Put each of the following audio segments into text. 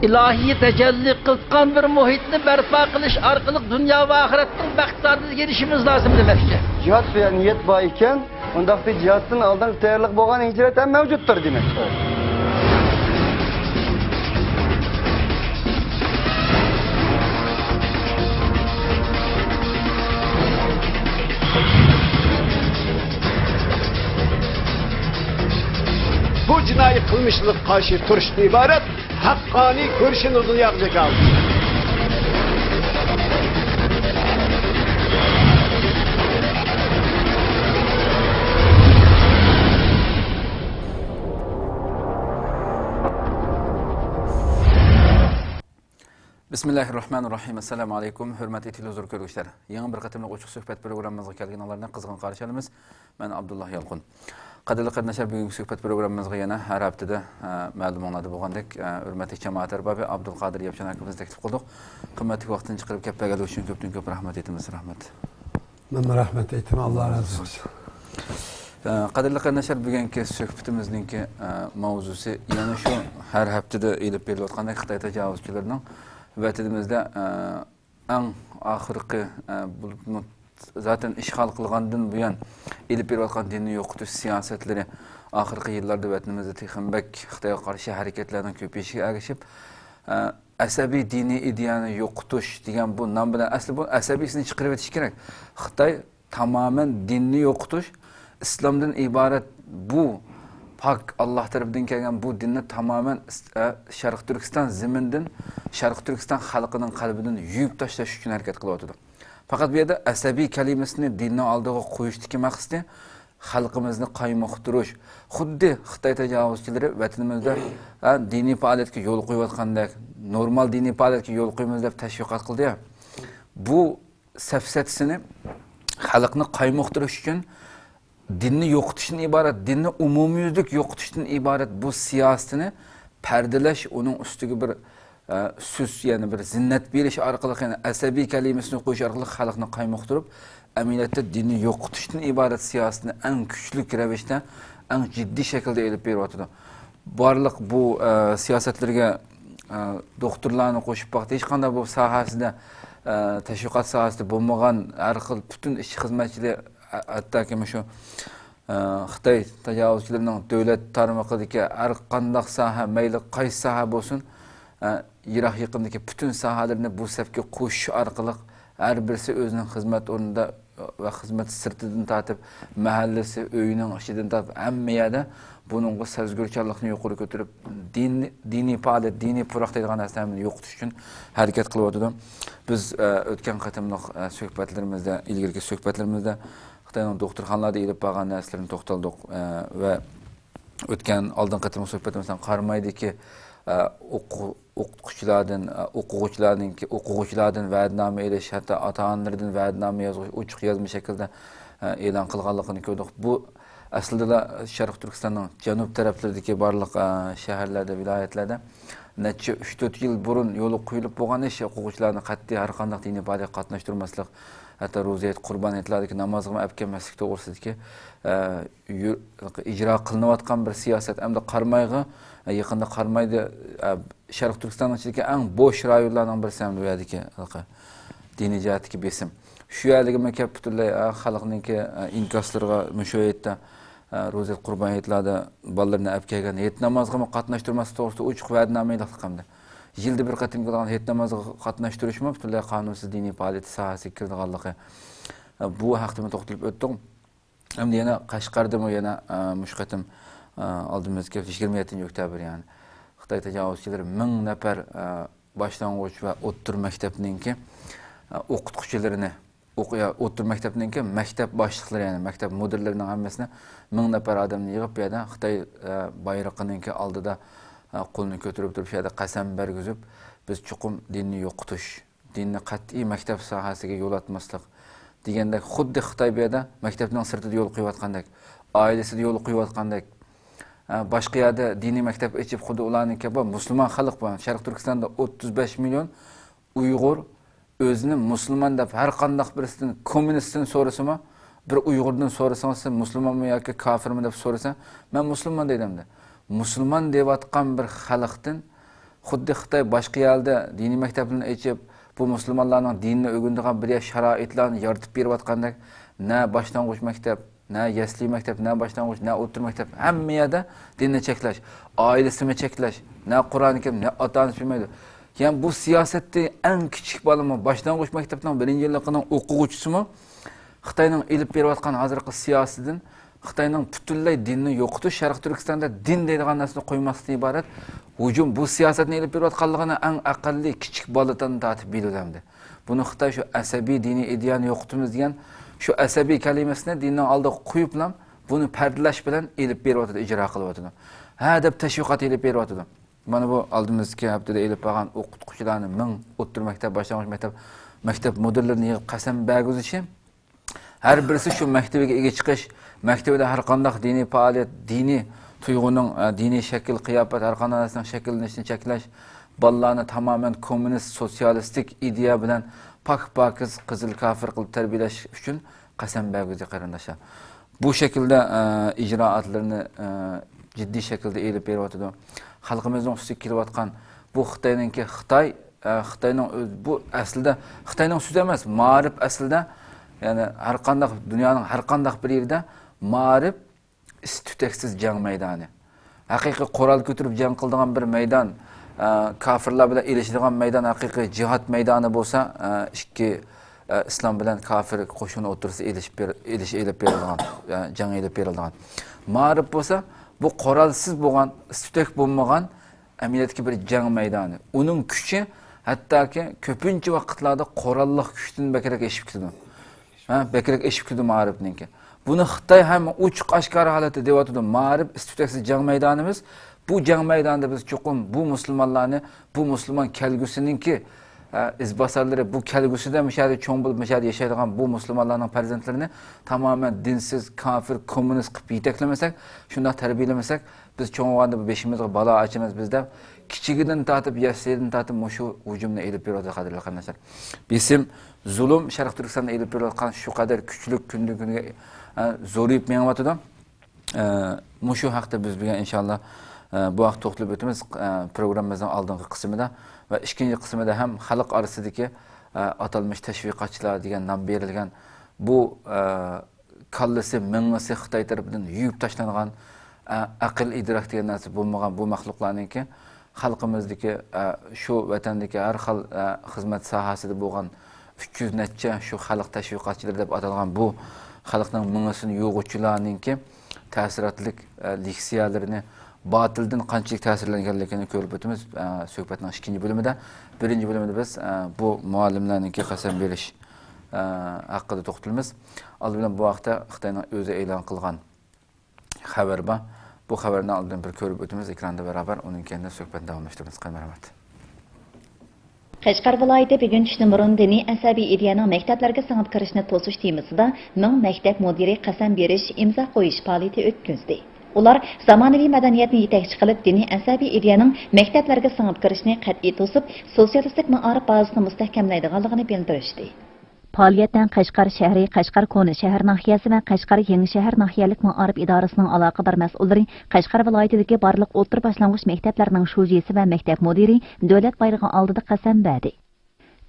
ilahiy tecelli kılkan bir muhitni berpa kılış arkalık dünya ve ahiretin baktardığına gelişimiz lazım demekçe. Cihat veya niyet bağ iken, ondaki cihatın aldan tayyorluk bolgan hicret hem mevcuttur demek. Bu cinayi kılmışlık karşı turuştan ibaret hakkani görüşün uzun yapacak aldı. Bismillahirrahmanirrahim. Assalamu alaikum. Hürmetli televizyon görüşler. Yeni bir katımlık uçuk sohbet programımızga kelgenlerine kızgın karşılayımız. Ben Abdullah Yalqın. Qadirli qardaşlar, bugünkü söhbət proqramımızga yana hər haftada ma'lum oladi bo'lgandek, hurmatli jamoat arbobi Abdulqodir Yapchan akamizni taklif qildik. Qimmatli vaqtini chiqarib kelganligi uchun ko'p rahmat aytamiz. Rahmat. Men rahmat aytaman, Alloh razı olsun. Qadirli qardaşlar, bugünkü söhbətimizning mavzusi yana shu hər haftada elib berilayotgandek Xitoy tajovuzchilarining vatanimizda eng oxirgi zaten işgal kılgandın bu yan elip beriyotgan dini yo'qotish siyosatlari oxirgi yillarda vatanimizda texinbek Xitoyga qarshi harakatlarning ko'payishiga ergashib asabiy diniy ideyani yo'qotish degan bu nom bilan asli bu asabiysini chiqarib o'tish kerak. Xitoy tamamen dinni yo'qotish, islomdan iborat bu pak Allah tarafından kelgan bu dinni tamamen Sharq Turkiston zimindan, Sharq Turkiston xalqining qalbidan yuyib tashlash uchun harakat qilyotdi. Fakat bir yerde asabiy kelimesini dinni aldığı koyuştaki maksidi halkımızı kaymoqtirish. Xuddi Xitoy tajovuzchilari vatanimizda diniy faoliyatga yo'l qo'yayotgandek, normal diniy faoliyatga yo'l qo'yamiz deb tashviqot qildi ya. Bu safsatisini xalqni qaymoqtirish uchun dinni yo'qotishdan iborat, dinni umumiyuzlik yo'qotishdan iborat bu siyosatini perdalash, uning ustiga bir süs yani bir zinnet beriş arkalık yani asabiy kelimesini koyuş arkalık halkını kaymoqtirib emniyette dini yo'qotishdan ibaret siyasetini en güçlü ravishda en ciddi şekilde elip beriyotidir. Barliq bu siyasetlerge doktorlarni qo'shib bakti hech qanday bu sohasida tashviqot sohasida bo'lmagan har xil butun ish xizmatchilar hattoki shu Xitoy tajovuzchilarining davlat tarmoqidagi har qanday soha mayli qaysi soha bo'lsin Irak yaqinidagi bütün sahalarını bu safga qo'shish orqali har birisi o'zining xizmat o'rnida va xizmat sirtidan tortib mahallasi, uyining ichidan tortib hamma yerda buning sazgurchanlikni yuqori ko'tarib diniy faoliyat, diniy puroq deydigan narsalarni yo'qotish uchun harakat qilyotdi. Biz o'tgan qatimliq suhbatlarimizda, ilgirki suhbatlarimizda Xitoyning doktorxonalarda ilib borgan narsalarni to'xtaldik va o'tgan oldin qatimliq suhbatimizdan qarmaydiki o'quvchilardan va'dnoma elish, hatto ota-onalardan va'dnoma yozish, ochiq yozma shaklda e'lon qilganligini ko'rdik. Bu aslida Sharq Turkistonning janub taraflaridagi barliq shaharlarda, viloyatlarda necha 3-4 yil burun yo'li qo'yilib bo'lgan ish o'quvchilarni qat'iy har qanday diniy faoliyatga qatnashtirmaslik, hatto ro'zayat, qurbon hayitlardagi namozga olib kelmaslik to'g'risidagi ijro qilinayotgan bir siyosat hamda qarmayg'i yaqinda qarmaydi Sharq Turkistonning ichidagi eng bo'sh rayonlarning birisi ham bu yerdagi diniy jihatdagi besim. Shu yerdagi maktab butunlay xalqninki inkoslarga shu yerda ro'zat qurbon hayitlarda bolalarni olib kelgan hayit namozga qatnashtirmaslik to'g'risida ochiq va'dnoma e'lon qildi. Yilda bir qatim qilgan hayit namozga qatnashtirishmi butunlay qonunsiz diniy faoliyat sohasiga kirganligi. Bu haqda to'xtalib o'tdim. Endi yana Qashqarda yana mush qatim aldığımızda 27 oktyabr yani Xitoy tajovuzchilari 1000 nafar boshlang'ich va o'rta maktabninki o'qituvchilarini o'rta maktabninki maktab boshliqlari yani maktab mudirlarining hammasini 1000 nafar odamni yig'ib bu yerda Xitoy bayroqininki oldida qo'lni ko'tarib turib shu yerda qasam bergizib biz chuqur dinni yo'qotish, dinni qat'iy maktab sohasiga yo'l atmaslik deganda xuddi Xitoy bu yerda maktabning sirtida yo'l qo'yayotgandek, oilasida yo'l qo'yayotgandek başka yerde dini mektep içip xuddi ularniki bor musulmon xalq bor. Sharq Turkistonda 35 milyon Uyg'ur o'zini musulmon deb har qanday birisidan kommunistdan so'rasami, bir Uyg'urdan so'rasangiz musulmonmi yoki kofirmi deb so'rasa, men musulmon deydim. Musulmon deyotgan bir xalqdan xuddi Xitoy boshqa yerda diniy maktablarni ochib, bu musulmonlarning dinini o'rganadigan bir sharoitlarni yaratib berayotgandek, na boshlang'ich maktab, na yasli maktab, na boshlang'ich, na o'rta maktab, hamma yerda dinni cheklash, oilasini cheklash, na Qur'oni Karim, na ota-onasi bilmaydi. Yani bu siyasette en küçük balımı, boshlang'ich maktabning 1-yilligining o'quvchisimi Xitoyning elib berayotgan hozirgi siyosatdan Xitoyning butunlay dinni yo'qotish, Sharq Turkistonda din deydigan narsani qo'ymasdan iborat hujum bu siyosatni elib berayotganligini eng aqlli kichik boladan tortib bilamdi. Buni Xitoy shu asabiy diniy ideyani yo'qotimiz degan shu asabiy kalimasini dinning oldiga qo'yiblam, buni pardalash bilan elib beryotdi, ijro qilyotdi. Ha deb tashviqot elib beryotdi. Mana bu oldimizgi haftada elib bo'lgan o'qituvchilarni 1000 o'rta maktab, boshlang'ich maktab mudirlarini yig'ib qasam bergizishi har birisi shu maktabiga ega chiqish, maktabda har qanday diniy faoliyat, diniy tuyg'uning, diniy shakl, qiyofat, har qanday narsaning shakllanishini cheklash, bolalarni tamoman kommunist, sotsialistik ideya bilan pak-pakiz, qizil kafir qilib tarbiyalash uchun qasam bergizi qarindoshlar. Bu şekilde icraatlarını ciddi şekilde elib beryotdi. Xalqimizning ustiga kelayotgan bu Xitoyning bu aslida Xitoyning so'zi emas, ma'rif aslida yani har qanday dunyoning har qanday bir yerda ma'rif istutaksiz jang maydoni. Haqiqiy qo'ral ko'tarib jang qiladigan bir maydon, kafirlar bilan elishadigan maydon haqiqiy jihad maydoni bo'lsa, ikki islom bilan kafir qo'shini o'tirsa elish elib berilgan, jang elib berilgan. Ma'rif bo'lsa, bu qoralsiz bo'lgan, istutak bo'lmagan amaliyotga bir jang maydoni. Uning kuchi hattoki ko'pincha vaqtlarda qoralliq kuchdan bekrak eshib ketadi. Bekrak eshib ketadi ma'rifniki. Buni Xitoy ham ochiq oshkora holatda deyotdi. Ma'rif istutaksiz jang maydonimiz. Bu jang maydonida biz cho'qim bu musulmonlarni, bu musulmon kelgusininki izbosarlari, bu kelgusida mishari cho'ng bo'lib mishari yashaydigan bu musulmonlarning farzandlarini tamamen dinsiz, kafir, kommunist qilib yetaklamasak, shunday tarbiyalamasak, biz cho'ng bo'lganda bu beshimizga balo ochamiz bizda. Kichigidan tortib, yaslidan tortib shu hujumni elib beradi qadrli qarindoshlar. Besim zulm Sharq Turkistonda elib berayotgan shu qadar kuchli kundan kunga zo'rayib menyapti. Shu haqda biz bugun inshaalloh bu vaqt to'xtalib o'tamiz programmamizning oldingi qismida va ikkinchi qismida ham xalq orasidagi atalmış tashviqotchilar degan nom berilgan bu kallasi mingasi Xitoy tarafidan yuyib tashlangan aql idrok degan narsa bo'lmagan bu maxluqlarningki xalqimizdagi shu vatandagi har xil xizmat sohasida bo'lgan 300 necha shu xalq tashviqotchilari deb atalgan bu xalqning mingisini yo'g'uvchilarningki ta'sirotlik leksiyalarini batıldan qanchalik ta'sirlanganligini ko'rib o'tamiz suhbatning ikkinchi bo'limida. Birinchi bo'limda biz bu muallimlarningki qasam berish haqida to'xtalamiz. Oldin bilan bu vaqtda Xitoyning o'zi e'lon qilgan xabar bor. Bu xabarni oldin bir ko'rib o'tamiz ekranda barabar, uning keyin suhbatni davomlashtiramiz. Rahmat. Qashqar viloyati bugun tushdan burun diniy asabiy ideyaning maktablarga singib kirishni to'sish temasida 1000 maktab mudiri qasam berish, imzo qo'yish faoliyati o'tkazdi. Ular zamonaviy madaniyatni yetakchi qilib, diniy asabiy ideyaning maktablarga singib kirishni qat'iy to'sib, sotsialistik ma'arif bazasini mustahkamlaydiganligini bildirishdi. Faoliyatdan Qashqar shahri, Qashqar Koni shahar nahiyasi va Qashqar yangi shahar nahiyalik ma'arif idorasining aloqador mas'ullari Qashqar viloyatidagi barliq o'rta boshlang'ich maktablarining shujisi va maktab mudiri davlat bayrog'i oldida qasam berdi.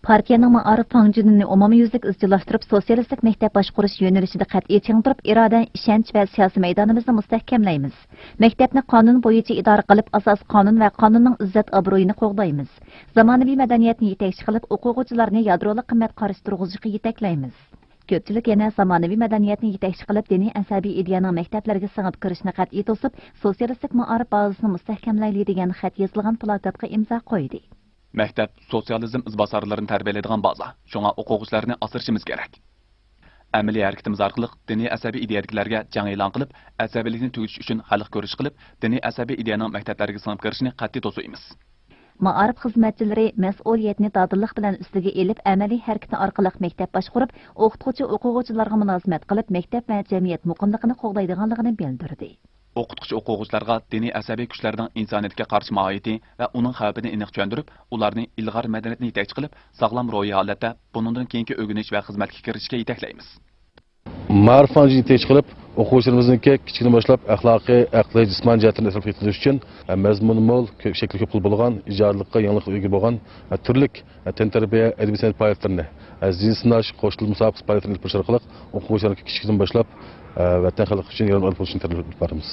Partiyaning ma'arif fanjinini umumyuzlik izchillashtirib, sotsialistik maktab boshqarish yo'nalishida qat'iy ching turib, iroda, ishonch va siyosiy maydonimizni mustahkamlaymiz. Maktabni qonun bo'yicha idora qilib, asos qonun va qonunning izzat obro'yini qo'g'daymiz. Zamonaviy madaniyatni yetakchi qilib, o'quvchilarni yadrolik qimmat qarash turg'izishga yetaklaymiz. Ko'pchilik yana zamonaviy madaniyatni yetakchi qilib, diniy asabiy ideyaning maktablarga singib kirishni qat'iy to'sib, sotsialistik ma'arif bazasini mustahkamlayli degan xat yozilgan plakatga imzo qo'ydi. Maktab sotsializm izbosarlarini tarbiyalaydigan baza. Shunga o'quvchilarni asrashimiz kerak. Amaliy harakatimiz orqali diniy asabiy ideyaliklarga jang e'lon qilib, asabiylikni tugutish uchun xalq ko'rish qilib, diniy asabiy ideyaning maktablarga singib kirishni qat'iy to'saymiz. Ma'arif xizmatchilari mas'uliyatni dadillik bilan ustiga elib, amaliy harakatni orqali maktab boshqarib, o'qituvchi-o'quvchilarga munosabat qilib, maktab va jamiyat muqimligini qo'g'daydiganligini bildirdi. O'qituvchi o'quvchilarga diniy asabiy kuchlarning insoniyatga qarshi mohiyati va uning xavfini aniq tushuntirib, ularni ilg'or madaniyatni yetakchi qilib, sog'lom ruhiy holatda bundan keyingi o'rganish va xizmatga kirishga yetaklaymiz. Ma'rif fanini yetakchi qilib, o'quvchilarimizniki kichkina boshlab axloqiy, aqliy, jismoniy jihatdan e'tirof etilish uchun mazmuni mo'l, shakli ko'p bo'lgan, ijodlikqa yangilikqa ega bo'lgan turli tantarbiya adabiy san'at faoliyatlarini, zin sinash, qo'shilib musobaqa faoliyatlarini o'tkazish orqali o'quvchilarga kichkina boshlab vatan xalq uchun yaron olib bo'lishni talab etamiz.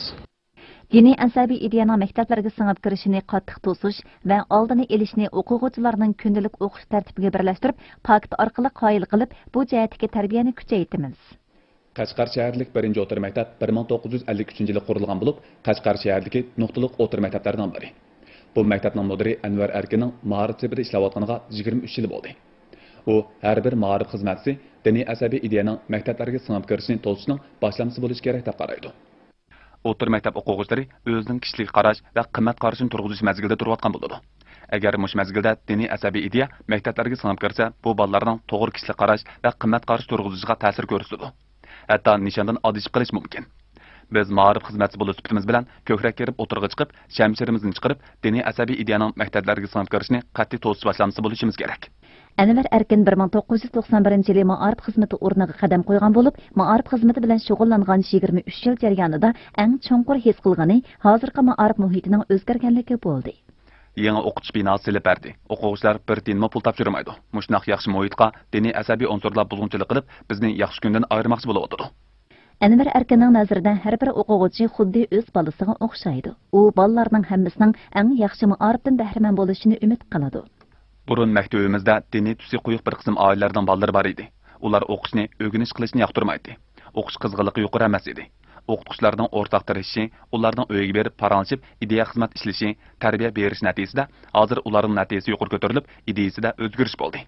Diniy asabiy ideyaning maktablarga singib kirishini qattiq to'sish va oldini olishni o'quvchilarning kundalik o'qish tartibiga birlashtirib, pakt orqali qoyil qilib, bu jihatdagi tarbiyani kuchaytiramiz. Qashqar shaharlik 1-o'rta maktab 1953-yili qurilgan bo'lib, Qashqar shahardagi nuqtaliq o'rta maktablardan biri. Bu maktabning mudiri Anvar Arkinning ma'rif tibida ishlayotganiga 23 yil bo'ldi. U har bir ma'rif xizmatchisi diniy asabiy ideyaning maktablarga singib kirishini to'sishning boshlamchisi bo'lishi kerak deb qaraydi. O'rta maktab o'quvchilari o'zining kishilik qarash va qimmat qarashini turg'izish mazgilida turayotgan bo'ladi. Agar mush mazgilda diniy asabiy ideya maktablarga singib kirsa, bu bolalarning to'g'ri kishilik qarash va qimmat qarash turg'izishiga ta'sir ko'rsatadi. Hatto nishondan odish qilish mumkin. Biz ma'rif xizmatchisi bo'lish sifatimiz bilan ko'krak kerib o'tirg'i chiqib, shamshirimizni chiqarib, diniy asabiy ideyaning maktablarga singib kirishini qat'iy to'sish boshlamchisi bo'lishimiz kerak. Anvar Erkin 1991-yili ma'arif xizmati o'rniga qadam qo'ygan bo'lib, ma'arif xizmati bilan shug'ullangan 23 yil jarayonida eng chonqur his qilgani hozirgi ma'arif muhitining o'zgarganligi bo'ldi. Yangi o'qitish binosi silib berdi. O'quvchilar bir tiyinma pul topshirmaydi. Mushnaq yaxshi muhitga diniy asabiy unsurlar buzg'unchilik qilib, bizni yaxshi kundan ayirmoqchi bo'layotdi. Anvar Erkinning nazarida har bir o'quvchi xuddi o'z bolasiga o'xshaydi. U bolalarning hammasining eng yaxshi ma'arifdan bahramand bo'lishini umid qiladi. Burun maktabimizda diniy tusi quyuq bir qism oilalardan bolalar bor edi. Ular o'qishni, o'rganish qilishni yoqtirmaydi. O'qish qizg'inligi yuqori emas edi. O'qituvchilarning o'rtaq tirishishi, ularning uyiga berib paranlashib, ideya xizmat ishlashi, tarbiya berish natijasida hozir ularning natijasi yuqori ko'tarilib, ideyasida o'zgarish bo'ldi.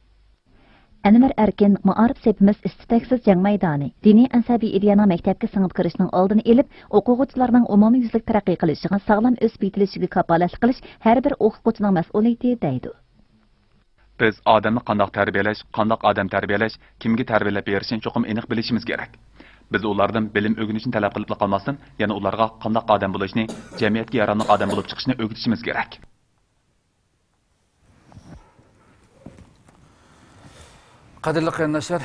Anvar Erkin ma'arif sepimiz istitaksiz jang maydoni, diniy asabiy ideyaning maktabga singib kirishning oldini olib, o'quvchilarning umumiy yuzlik taraqqiy qilishiga sog'lom o'sib yetilishiga kafolatlik qilish har bir o'quvchining mas'uliyati deydi. Biz odamni qandoq tarbiyalash, qandoq odam tarbiyalash, kimga tarbiyalab berishni cho'qim aniq bilishimiz kerak. Biz ulardan bilim o'rganishni talab qilib qolmasdan, yana ularga qandoq odam bo'lishni, jamiyatga yaronli odam bo'lib chiqishni o'rgatishimiz kerak. Qadrli qarindoshlar,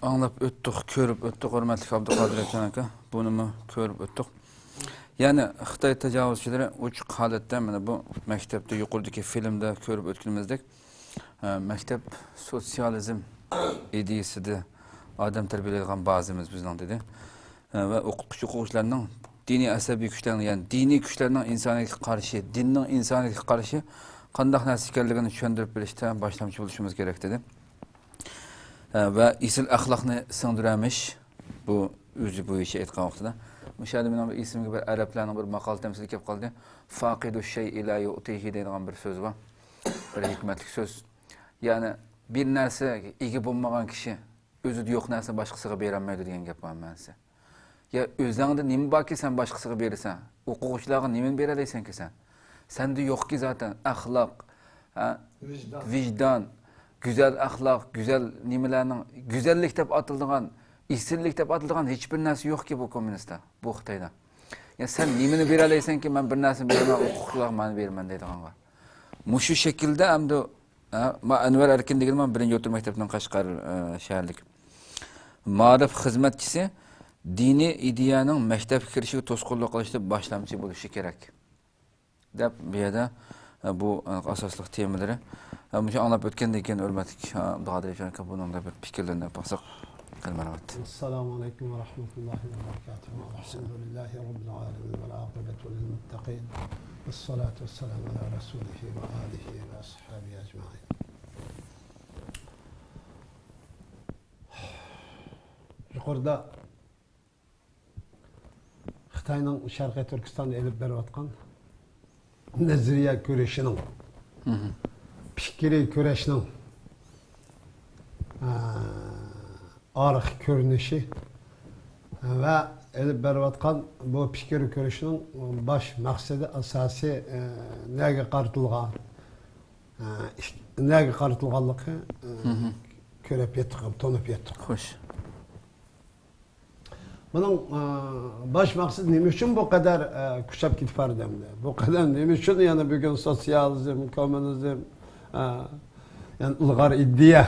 anglab o'tdik, ko'rib o'tdik, hurmatli Abduqodir aka, buni ko'rib o'tdik. Ya'ni Xitoy tajovuzchilari uch holatda mana bu maktabda yuqoridagi filmda ko'rib o'tganimizdek, maktab sotsializm ideyasida odam tarbiyalaydigan bazamiz bizning dedi. Va o'quvchilarning diniy asabiy kuchlarning, ya'ni diniy kuchlarning insoniyatga qarshi, dinning insoniyatga qarshi qanday narsa ekanligini tushuntirib berishda boshlamchi bo'lishimiz kerak dedi. Va isil axloqni singdiramish bu o'zi bo'yicha aytgan vaqtida mushahada men bir ismga bir arablarning bir maqol tamsil kelib qoldi. Faqidu shay ila yu'tihi deydigan bir so'z bor. Bir hikmatli so'z. Ya'ni bir narsa ega bo'lmagan kishi o'zida yo'q narsa boshqasiga bera olmaydi degan gap bor mensa. Ya o'zingda nima borki sen boshqasiga berasan, o'quvchilarga nima bera olaysan-ki sen? Senda yo'qki zaten axloq, vijdon, güzel ahlak, güzel nimelerinin, güzellik deb atıldıgan, isillik deb atıldıgan hiçbir narsa yok ki bu komünistler, bu Xitayda. Ya sen nimeni bereleysen ki ben bir narsa vermem, hukuklar bana vermem deydigan var. Muşu şekilde hem de Anvar Erkin dedim ben birinci otur mektepten Kaşgar şehirlik. Ma'rif hizmetçisi dini ideyanın mektep kirişi tosqunluq qilishda boshlamchi bo'lishi kerak. Deb bu yerda bu asosli temaları Müşe anlap ötkendan keyin hurmatli Abduqodir aka bunun da bir fikrlarini yapsak kalmalamat. Assalomu alaykum va rahmatullohi va barakatuh. Alhamdulillahi robbil alamin vel aqibatu lil muttaqin. Vessalatu vesselamu ala rasulihi ve alihi ve ashabihi ecmaîn. Yuqorida Xitoyning Sharqiy Turkistonda elib berayotgan nazariya ko'rishining fikri kurashning arıq görünüşü ve elib beriyotgan bu fikir ko'rishning baş maqsadi asosiy nega qaratilgan nega qaratilganligi ko'rib yetdik, tanib yetdik. Xo'sh. Bunun baş maqsadi nima uchun bu kadar kuchab ketib bardimdi? Bu kadar nima uchun yani bugün sosyalizm, komünizm yani ilgar iddia,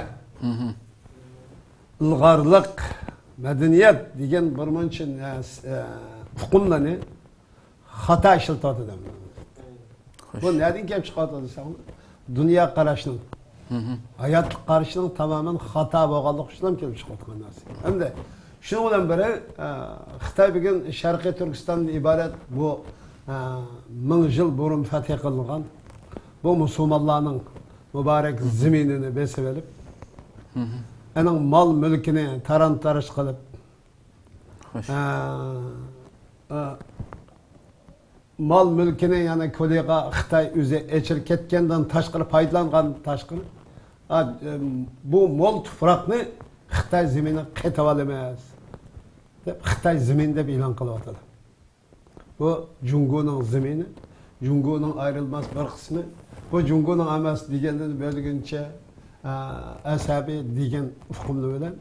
ilgarlık madaniyat degan bir muncha hukmlarni xato ishlatadi deyman. Bu nereden kelib chiqadi desam, dunyo qarashining, hayotga qarashining tamoman xato bo'lganligi uchun kelib chiqayotgan narsa. Hamda shuning bilan biri Xitoy bugun Sharqiy Turkistondan iborat bu 1000 yil burun fath qilingan bu musulmonlarning mübarek zeminini besib olib, aning mol mulkini taran-tarish qilib, mal mülkini yani kolega Xitay o'zi echirib ketgandan tashqari foydalangan tashqari bu mol tuproqni Xitay zemini qaytib olmas deb Xitay zemin deb e'lon qilyapti. Bu Jungoning zemini, Jungoning ayrılmaz bir qismi. Bu Jungoning emas degandan bo'lguncha asabiy degan hukmni bilan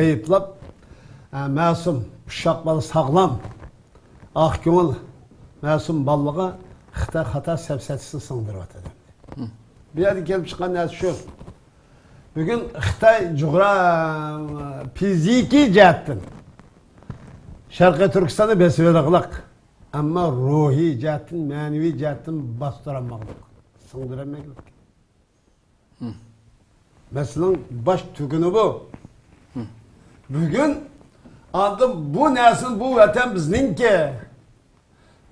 ayblab masum ushaqlar sog'lom ah ko'ngil masum bolaga Xitoy xato safsatisini singdiryapti. Bu yerga kelib chiqqan narsa shu. Bugun Xitoy fiziki jihatdan Sharqiy Turkistonni besiveriqliq, ammo ruhiy jihatdan, ma'naviy jihatdan bostirolmoqlik, singdirolmoqlik. Masalan, bosh tuguni bu. Bugun aldım bu nesil bu vatan bizninki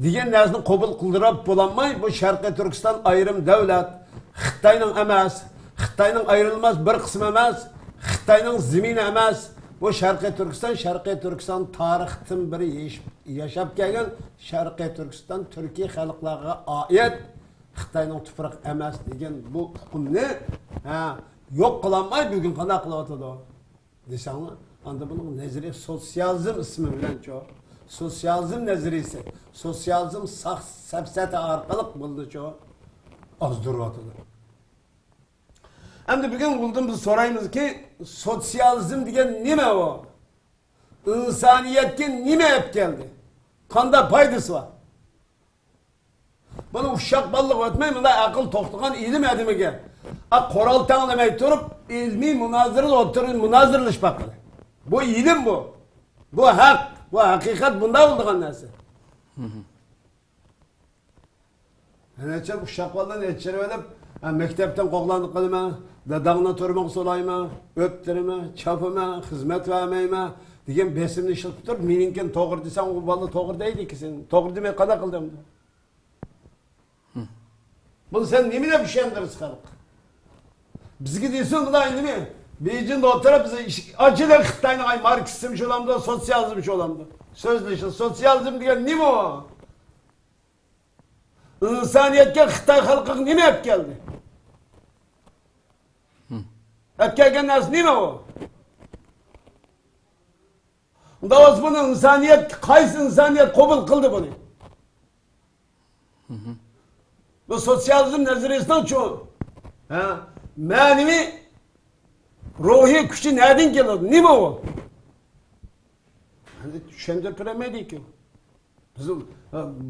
degan narsani qabul qildirib bo'lanmay, bu Sharqiy Turkiston ayrim davlat, Xitoyning emas, Xitoyning ayrilmas bir qismi emas, Xitoyning zemini emas. Bu Sharqiy Turkiston tarixdan biri yashab kelgan Sharqiy Turkiston Turkiy xalqlarga oid Xitoyning tuproq emas degan bu hukmni yo'q qilinmay bugun qanday qilyapti desanglar, anda bunun nazari sosyalizm ismi bilan çoğu. Sosyalizm nazarisi, sosyalizm safsata orqali bo'ldi çoğu. Azdırıvatıdır. Hem de bugün biz sorayımız ki sosyalizm degan nima o? İnsaniyetke nima hep geldi? Kanda paydası var. Bunu uşak ballık ötmeyin, bunda akıl toxtuğan ilim edimiga. Koral tanımay turup ilmi münazırlı oturun münazırlış bakın. Bu ilim bu. Bu hak, bu hakikat bunda olduğun neresi? Neçe uşaklardan etçeri edip mektepten qo'qlanib qilma, dadangni turmoq so'layma, o'ptirma, chopma, xizmat vermeyme degan besimni ishlatib turib, meningkin to'g'ri desang, u bola to'g'ri deydi-ki sen. To'g'ri demay qana qildim. Bunu sen nima deb ishontirsiz xalq? Bizga deysan, bular nima? Beijingda o'tirib biz ochilib Xitoyning ay marksizm sho'lamdi, sotsializm sho'lamdi. So'zlishi sotsializm degan nima o? İnsaniyetke Xitoy xalqiga nima hep geldi? Hep kelgan narsa nima o? Unda o'z buni insoniyat, qaysi insoniyat qabul qildi buni? Bu sosyalizm nazariyasidan çoğu. Ma'naviy ruhiy kuchi nereden keladi? Nima o? Hadi tushuntirib turmaydi-ku. Bizim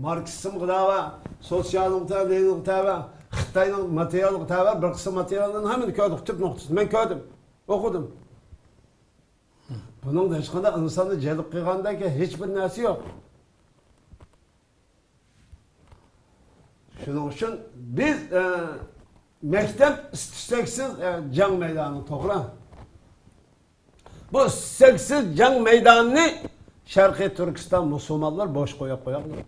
Marksizm gıdava, sosyalizm gıdava, Lenin gıdava, Xitoyning material gıdava, bir kısım materiallarını hemen köydük, tüp noktası. Ben köydüm, okudum. Bunun da hiç kadar insanı celip kıygandaki hiçbir nersi yok. Şunun için biz mektep isteksiz can meydanı to'g'ri. Bu isteksiz can meydanını Sharqiy Turkiston musulmonlar bosh qo'yib qo'yaqlar.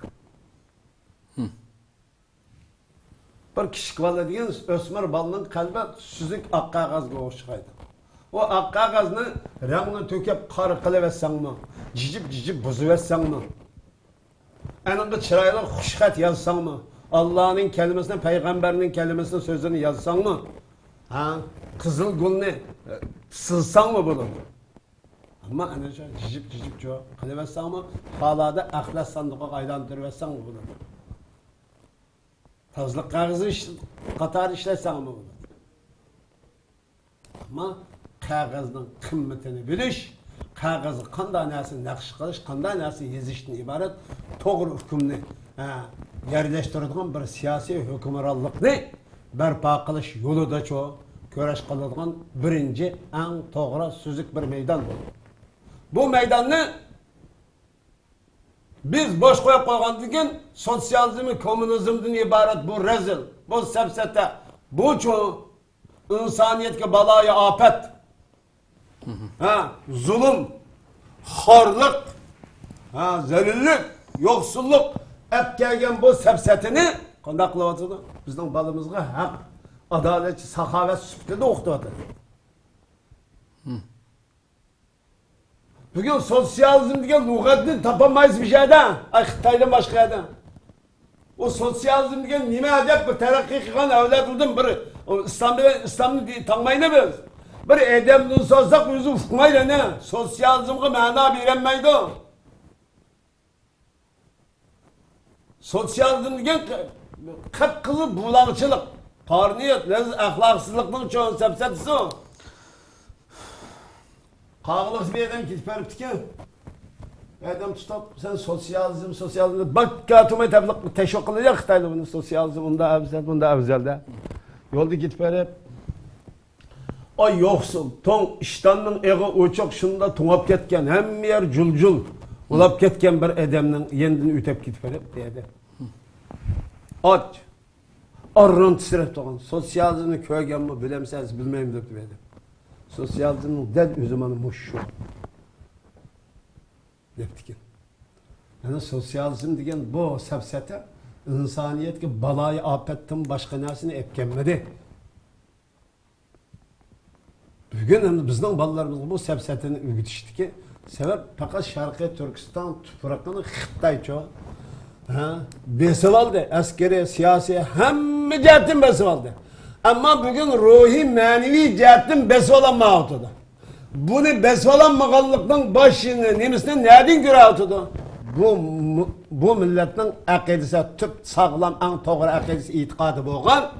Bir kichik bola degan o'smir bolaning qalbi suzuk oq qog'ozga o'xshaydi. O oq qog'ozni rangni to'kib qora qilib etsangmi, jijib buzib etsangmi, aniqi chiroyli xushxat yozsangmi, Allah'ın kelimesini, peygamberinin kelimesini, sözünü yazsangmi, qizil gulni silsangmi bunu? Ama ana shu jijib jo qilib etsangmi, holada axlat sanduqqa aylantirib etsangmi bunu? Tozliq qog'ozi qator ishlasangmi bunu? Ama qog'ozning qimmatini bilish, qog'ozni qanday narsa naqsh qilish, qanday narsa yozishdan iborat to'g'ri hukmni yerleştirdiğin bir siyasi hükümranlıkni barpo qilish yo'lida kurash qiladigan birinchi eng to'g'ri suzuk bir meydan bo'ldi. bu meydanını biz boş koyup koygandıkken sosyalizmi, komünizmden ibaret bu rezil, bu sepsete, bu çoğu insaniyetke balayı afet, zulüm, horluk, zelillik, yoksulluk hep gelgen bu sepsetini kandak kılavatırdı. Bizden balımızga hak, adalet, sahavet süptü de okutuvatır. Bugün sosyalizm diye lügatını tapamayız bir şeyden. Ay Xitay'dan başka yerden. O sosyalizm diye nime edep bir terakki kılan evlatıldım biri. İslam'ı tanımayın biz. Bir edemden sözsak yüzü ufukmayla ne? Sosyalizm'e mana verenmeydi o. Sosyalizm diye kıpkızı bulanıkçılık, karniyet, ahlaksızlıkның çoğun sepsetisi o. Kağılık bir adam gidip veripti ki, adam tutup sen sosyalizm, bak katımı tabilik teşvik kılacak Xitaylı bunu sosyalizm, bunda avzel de. Yolda gidip verip, o yoksul, ton iştanның eği uçak şunda toңap ketken, hem yer jul ulap ketken bir adamның yendini ütep gidip verip deydi. Aç, arrın tisirep doğan, sosyalizmni köygen mi bilemseniz bilmeyim deyip verdi. Sosyalizmin del üzümünü muşşu. Deptikin. Yani sosyalizm degen bu sepsete insaniyetke balayı afetten başka nersini epkenmedi. Bugün bizden balalarımız bu sepsetini ürgütüştü ki sebep fakat Şarkı Türkistan topraklarını Xitay çoğu. Besip aldı. Askeri, siyasi hem cihetin besip aldı. Ama bugün ruhi, manevi cihetin besip olanmağı. Bunu besip olanmağanlıktan başını nemisinden nereden göre altıdı? Bu milletin akidesi tüp sağlam, en doğru akidesi itikadı boğan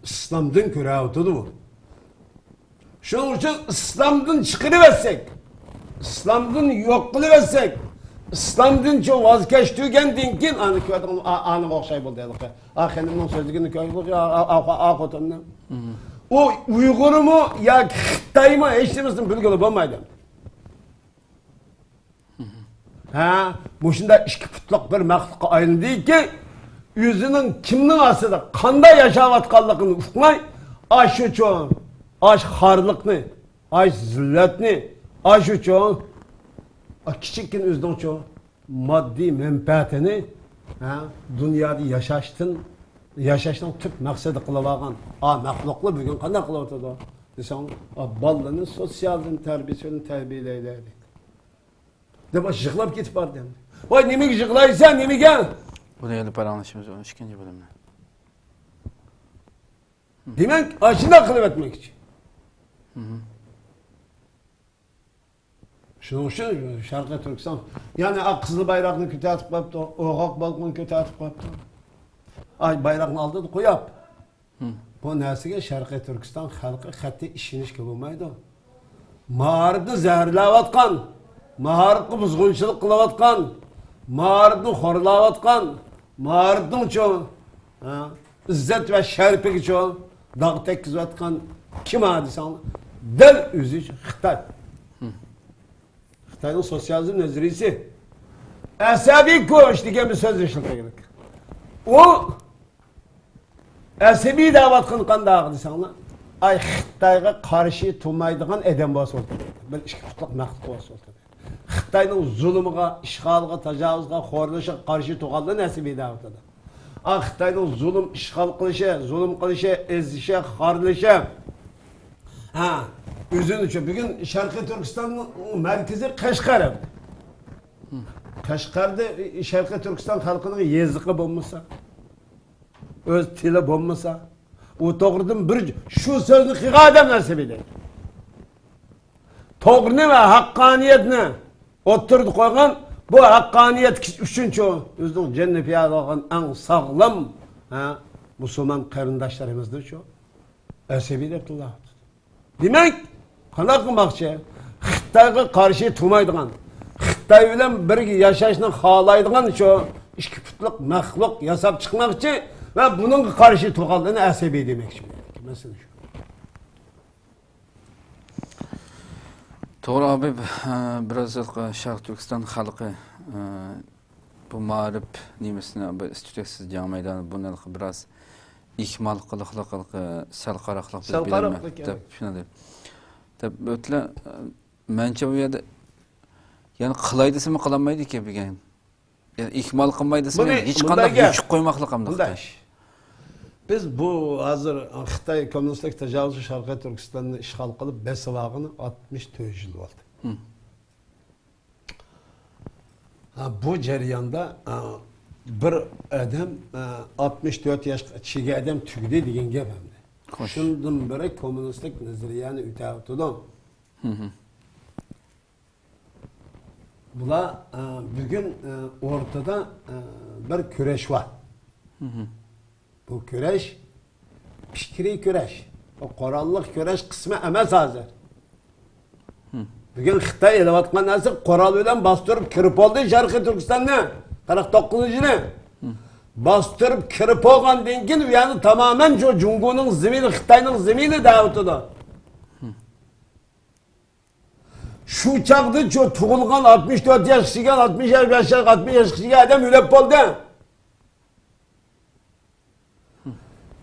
İslam'dan göre altıdı bu. Şunun için İslam'dan çıkırıversek, İslam'dan yok kılıversek, İslam'dan çok vazgeçtiğinden dinkin anı köyden anı okşay buldu dedik. Kendimden sözlüğünü köyden akıtımdan. O Uygur mu ya Xitay mı eşliğimizden bilgili bulmaydı. Bu şimdi iki putluk bir məxluqa ayrıldı ki yüzünün kimnin asıda kanda yaşavatqanlığını ufukmay aş üçün, aş harlıqını, aş zilletini, aş üçün kiçikken üzdən üçün maddi menfaatini dünyada yaşaştan tüp məqsədi qılavağın məxluqlu bugün qanda qılavatadı desəm, balının sosyalizm tərbiyesini tərbiyeləyirdi. De baş jıqlap gitip var dedim. Vay nemek jıqlaysan nemege? Bunu gelip aranışımız onun ikinci bölümüne. Demek aşına kılıp etmek için. Şunun için Şarkı Türkistan. Yani Akkızıl bayrağını kötü atıp yaptı. Oğak balkonu kötü atıp yaptı. Ay bayrağını aldı da koyap. Bu nesige Şarkı Türkistan halkı hatta işiniş gibi olmaydı. Mağarıda zehirlavatkan. Maharatlı buzgunçılık kılavatkan, maharatlı horlavatkan, maharatlı çoğu, izzet ve şerpeki çoğu, dağ tekizvatkan kim adisan? Del üzücü Xitay. Xitay'ın sosyalizm nezirisi. Asabi koş diye bir söz yaşıldı gerek. O asabi davatkan kan dağıdisanlar. Ay Xitay'a karşı tumaydıgan edem bas oldu. Ben iki kutluk məxluq bas oldu. Xitayның zulümüge, işgalga, təcavüzga, xorlaşa karşı tuğaldı nəsibi davıtıdı. Xitayның zulüm, işgal kılışı, zulüm kılışı, ezişe, xarlaşa. Üzün üçün, bugün Şarkı Türkistan'ın merkezi Kaşgar. Kaşgar'da Şarkı Türkistan halkının yazıqı bulmasa, öz tili bulmasa, o doğrudan bir şu sözünü xiqa adam nəsibi deyil. Doğrunu ve hakkaniyetini oturdu koygan bu hakkaniyet üçün çoğu özünün cennet piyade olan en sağlam Müslüman karındaşlarımızdır çoğu. Esebi Abdullah. Demek kana kılmakçı Xitay'a karşı tumaydıgan, Xitay bilen bir yaşayışını xalaydıgan çoğu iki putluk məxluq yasap çıkmakçı ve bunun karşı tuğaldığını esebi demek için. Mesela şu. To'g'ri abi, biraz Sharq Turkiston xalqi bu ma'rif nimasini bu istiqsiz jang maydoni buni biraz ihmal qiliqliq sal qaraqliq Sal qaraqliq, deb shuni deb o'tla mencha bu yerda yani qilay desimi qilolmaydi ki degan. Yani ihmal qilmaydi desimi hech qanday yuch qo'ymoqlik ham bunday. Biz bu hazır Xitoy kommunistlik tajovuzchi Sharqiy Turkistonni ishg'ol qilib besivog'ini 64 yil bo'ldi. Bu jarayonda bir adam 64 yoshga adam tugdi degan gap hamda. Shundan beri kommunistlik nazariyani o'tayotdim. Bular bugün ortada bir kurash var. Bu kurash fikriy kurash. O qurolliq kurash qismi emas hozir. Bugün Xitoy elayotgan narsa qurol bilan bostirib kirib oldi Sharqiy Turkistonni 49-yili. Bostirib kirib olgandan keyin yani tamamen shu Jungoning zemini, Xitoyning zemini davlatida. Şu çağda şu tug'ilgan 64 yaşga, 60 yaşga adam o'lib bo'ldi.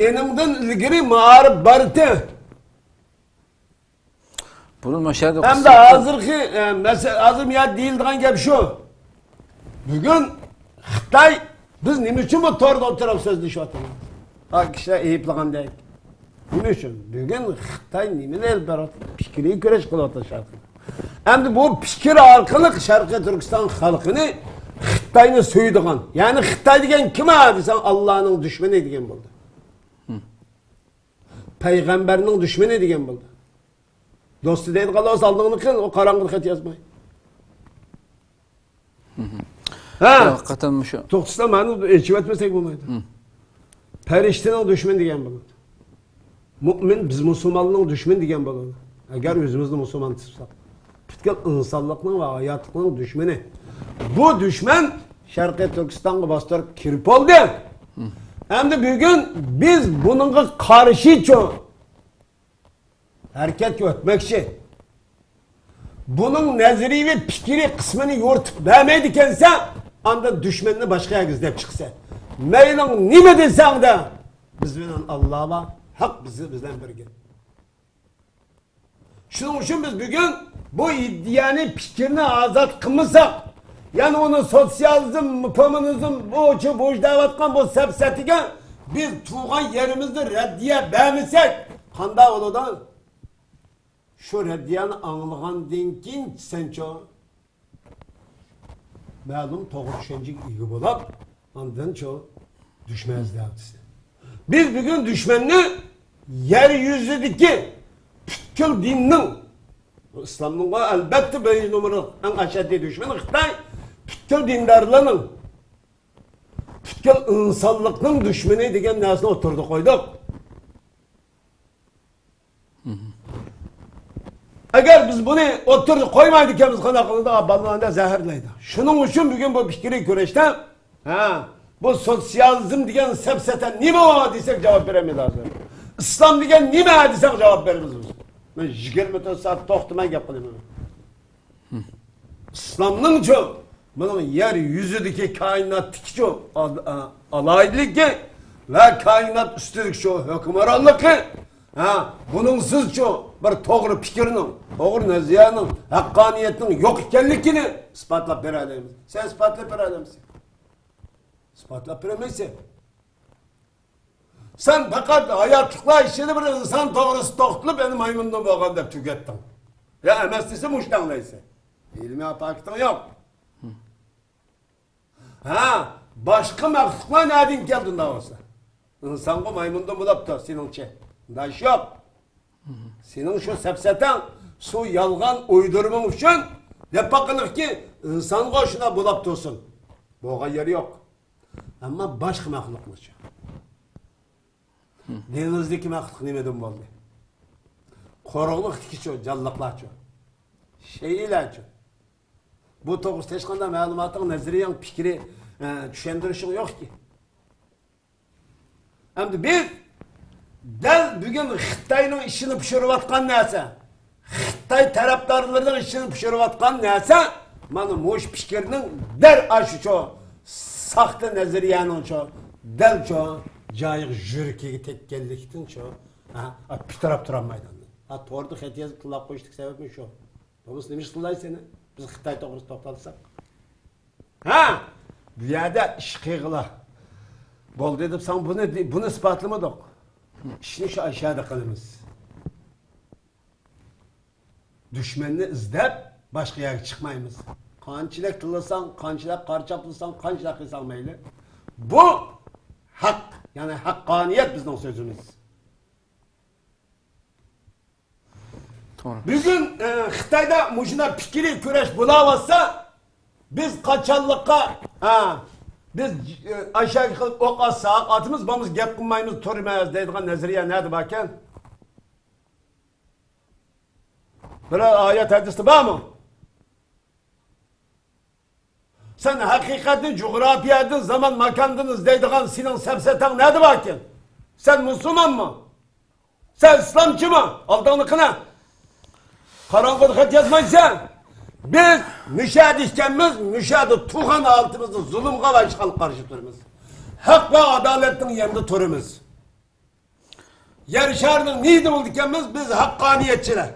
Enimdan ilgari ma'rif bardi. Bunun mashhur Hem de hozirgi mesela hozir men deyilgan gap shu. Bugun Xitoy biz nima uchun bu to'rda o'tirib so'zlashyapmiz? Ha kishilar ayblagandek. Nima uchun? Bugun Xitoy nimani elbarat fikriy kurash qilyapti. Endi bu fikir orqali Sharqiy Turkiston xalqini Xitoyni so'ydigan. Ya'ni Xitoy degan kim desan Allohning dushmani degan bo'ldi. Payg'ambarning dushmani degan bo'ldi. Do'sti deydi qalos aldığını qil, o qarang'iliq xat yozmay. Ha, haqiqatan shu. To'g'risida ma'ni elchib etmasak bo'lmaydi. Farishtaning dushmani degan bo'ladi. Mu'min biz musulmonning dushmani degan bo'ladi. Agar o'zimizni musulmon tutsak. Butkul insonlikning va hayotlikning dushmani. Bu dushman Sharqiy Turkistonga bostirib kirib oldi. Endi bugun biz buningga qarshi hareket etmekçi. Bunun nezri ve fikri kısmını yoğurtup vermeydi ekense anda düşmanını başka gizlep çıksa. Meylin nime desen de bizden Allah'a hak bizden birge. Şunun için biz bugün bu iddianı fikrini azat kılmasak yani onu sosyalizm, komünizm, bu davatkan bu sepsetige biz tuğan yerimizde reddiye vermesek kanda olur da şu reddiyanı anlığandan keyin senço ma'lum to'g'ri tushunchak ega bo'lib ondan düşmez davtisi. Biz bugün düşmanni yeryüzüdeki bütün dinning İslamning albatta birinchi numara eng ashaddiy dushmani Xitoy bütün dindarlarning bütün insonlikning dushmani degan narsani o'tirdi qo'ydik. Eğer biz bunu oturup koymaydık ya biz kanaklıda balığında zehirleydi. Şunun için bugün bu fikri güreşte bu sosyalizm diyen sepseten nime o desek cevap veremeyiz lazım. İslam diyen nime desek cevap veririz biz. Ben 20 saat toxtuma yapıyorum. İslam'ın çok bunun yeryüzündeki kainattaki çok alaylık ve kainat üstündeki şu hükümranlık bununsuz bir to'g'ri fikrning, to'g'ri nazariyaning, haqqoniyatning yo'q ekanligini isbotlab bera olamiz. Sen isbotlab bera olamsan? Isbotlab beramaysan. Sen faqat hayotliklar ishini bir inson to'g'risi to'xtilib, endi maymundan bo'lgan deb tugatding. Ya emas desa mushtanglaysan. Ilmiy fakting yo'q. Boshqa maxluqlar neden keldi unda bo'lsa? İnsonga maymundan bo'libdi, seningcha. Daş yok. Senin şu sepseten, su yalgan uydurman için ne bakınır ki insan koşuna bulap dursun. Boğa yeri yok. Ama başka mahlukmuş. Denizdeki mahluk nemeden oldu? Koruluk şu, canlıklar şu. Şeyler şu. Bu toğuz teşkanda malumatın neziriyen fikri düşündürüşün yok ki. Hem biz Del bugün Xitoyning ishini pishirayotgan narsa. Xitay taraftarlarının işini pişiriyotgan neyse, mana muş fikirning der aşı ço, saxta nazariyaning ço, del ço, jayıq jürkiga tekkenliktin ço, ha, pitirap turan maydanda. Ha, tordu xet yazıp qılab qo'yishlik sebebi şu. To'g'risi nima qilay seni? Biz Xitoy to'g'risida to'xtalsak. Ha, bu yerda ish qilg'ila. Bo'ldi deb sen buni isbotlamadik. İşini şu aşağıda qilamiz. Düşmanni izlab boshqa yerga chiqmaymiz. Qanchalik tilasan, qanchalik qarchaplasan, qanchalik qilsan mayli. Bu haq, ya'ni haqqoniyat bizning so'zimiz. To'g'ri. Bugün Xitoyda mujina fikriy kurash bo'laversa, biz qachonlikqa biz aşağı qilib o'q atsak, atimiz bo'lmasa gap qilmaymiz, turmaymiz deydigan nazariya nima bor ekan? Bir ayet hadisi var mı? Sen hakikatin, coğrafyadın, zaman makandın izleydiğin senin sepsetan nedir bakın? Sen Müslüman mı? Sen İslamcı mı? Aldığını kına. Karanlık hat yazmayın sen. Biz müşahede işkemiz, müşahede tuğan altımızda zulümge ve işgal karşı durumuz. Hak ve adaletin yanında durumuz. Yarışarının neydi oldu ikemiz? Biz hakkaniyetçiler.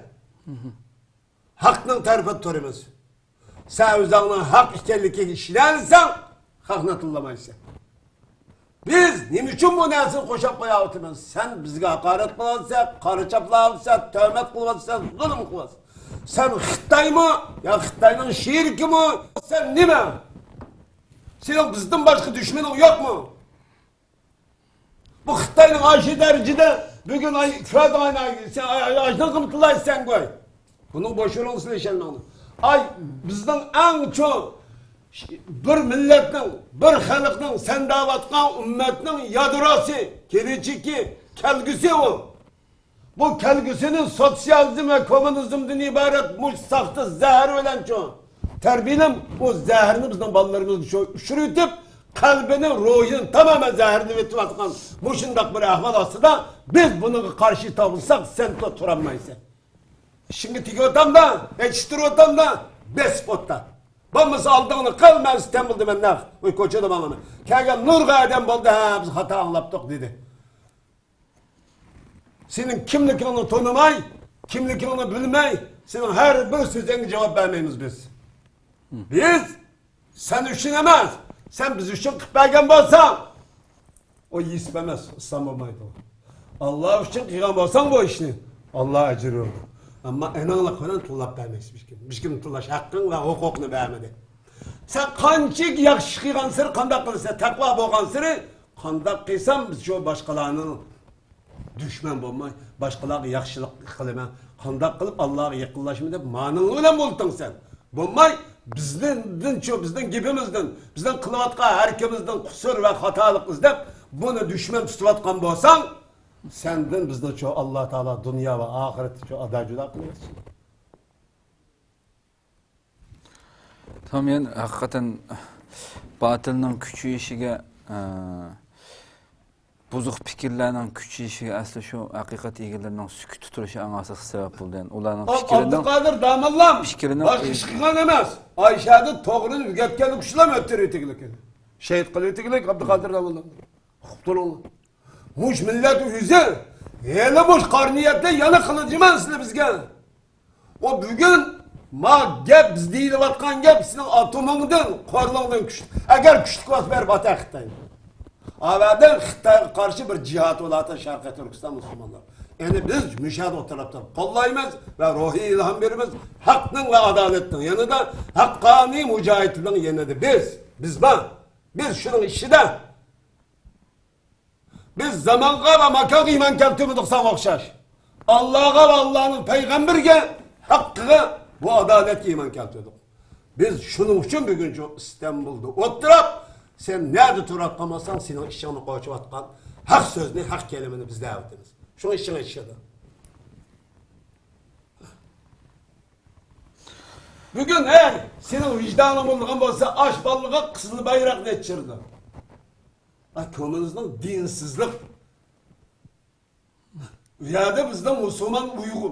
Hakkın tarafı turumuz. Sen özağının hak işlerlikle işlenirsen, hakkını tullamayısın. Biz niçin bu nesil koşup koyaltımız? Sen bizge hakaret kılarsan, karı çaplarsan, tövmet kılarsan, zulüm kılarsan. Sen Xitay mı? Ya Xitay'ın şirki mi? Sen ne mi? Senin bizden başka düşmanın yok mu? Bu Xitay'ın aşı derecede bugün küfret ayına sen aşına kımtılayız sen koy. Bunun boşluğunu silişen onu. Ay bizden en çok bir milletin, bir halkın sen davatkan ümmetinin yadırası, geleceği, kelgüsü o. Bu kelgüsünün sosyalizm ve komünizmden ibaret muş sahtı zehir ölen çoğu. Terbiyelim o zehirini bizden ballarımızı üşürütüp kalbini, ruhunu tamamen zehirini ve tuvatkan muşundak bir ahval olsa da biz bunu karşı tavırsak sen tuturamayısın. Şimdi tiki otamda, yetiştir otamda, bespotta. Babamız aldığını kıl, ben İstanbul'da ben ne? Oy koçadım anlamı. Kâgel nur gayeden buldu, ha biz hata anlattık dedi. Senin kimlikini tanımay, kimlikini bilmey, senin her bir sözüne cevap vermeyimiz biz. Biz, sen üçün emez, sen biz üçün kıpbergen bolsan, o yisbemez, İslam olmaydı o. Allah üçün kıygan bolsan bu işini, Allah acır olur. Ama enanla konan tullap vermeyiz biz kim. Biz kim tullaş hakkın ve hukukunu vermedi. Sen kançık yakşı kıygan sırı kandak kılırsa, takva boğan sırı, kandak kıysan biz şu başkalarının düşman bulmay, başkalarına yakşılık kılma, kandak kılıp Allah'a yakınlaşma deyip manılığıyla mı oldun sen? Bulmay, bizden gibimizden, bizden kılıvatka herkemizden kusur ve hatalık izlep, bunu düşman tutuvatkan bolsan, senden bizden çoğu Allah Teala dünya ve ahiret çoğu adaycılar kılıyorsun. Tamam yani hakikaten batılının küçüğüşüge bozuk fikirlerinin küçüğüşüge aslı şu hakikat ilgilerinin sükut tutuluşu en asıl sebep oldu. Yani onların fikirlerinden... Abdülkadir damallam, fikirlerinden... başka işkilen emez. Ayşe'de toğrunu ügetkenlik kuşlam öttürüyor tekilik. Şehit kılıyor tekilik Abdülkadir damallam. Kutulun. Muş millet yüzü, hele muş karniyette yanı kılıcıman sizle bizge. O bugün ma gep biz değil vatkan gep sizin atomundan, korluğundan güçlü. Eğer güçlük var ver batı Xitay. Avadan Xitay'a karşı bir cihat olatı Şarkı Türkistan Müslümanlar. Yani biz müşahede o taraftan kollayımız ve ruhi ilham verimiz hakkın ve adaletin yanında hakkani mücahitlerin yanında biz şunun işinde biz zamanğa ve makan iman keltimidik sana okşaş. Allah'a ve Allah'ın peygamberge hakkı bu adalet iman keltimidik. Biz şunun için bugün çok İstanbul'da oturup sen nerede turatlamazsan senin işini koşup atkan hak sözünü, hak kelimini biz davet ediniz. Şunun işini işledi. Bugün eğer senin vicdanın bulduğun olsa aş ballığa kısılı bayrak ne çırdı? Komünizmin dinsizlik Uyada bizden Müslüman Uygur.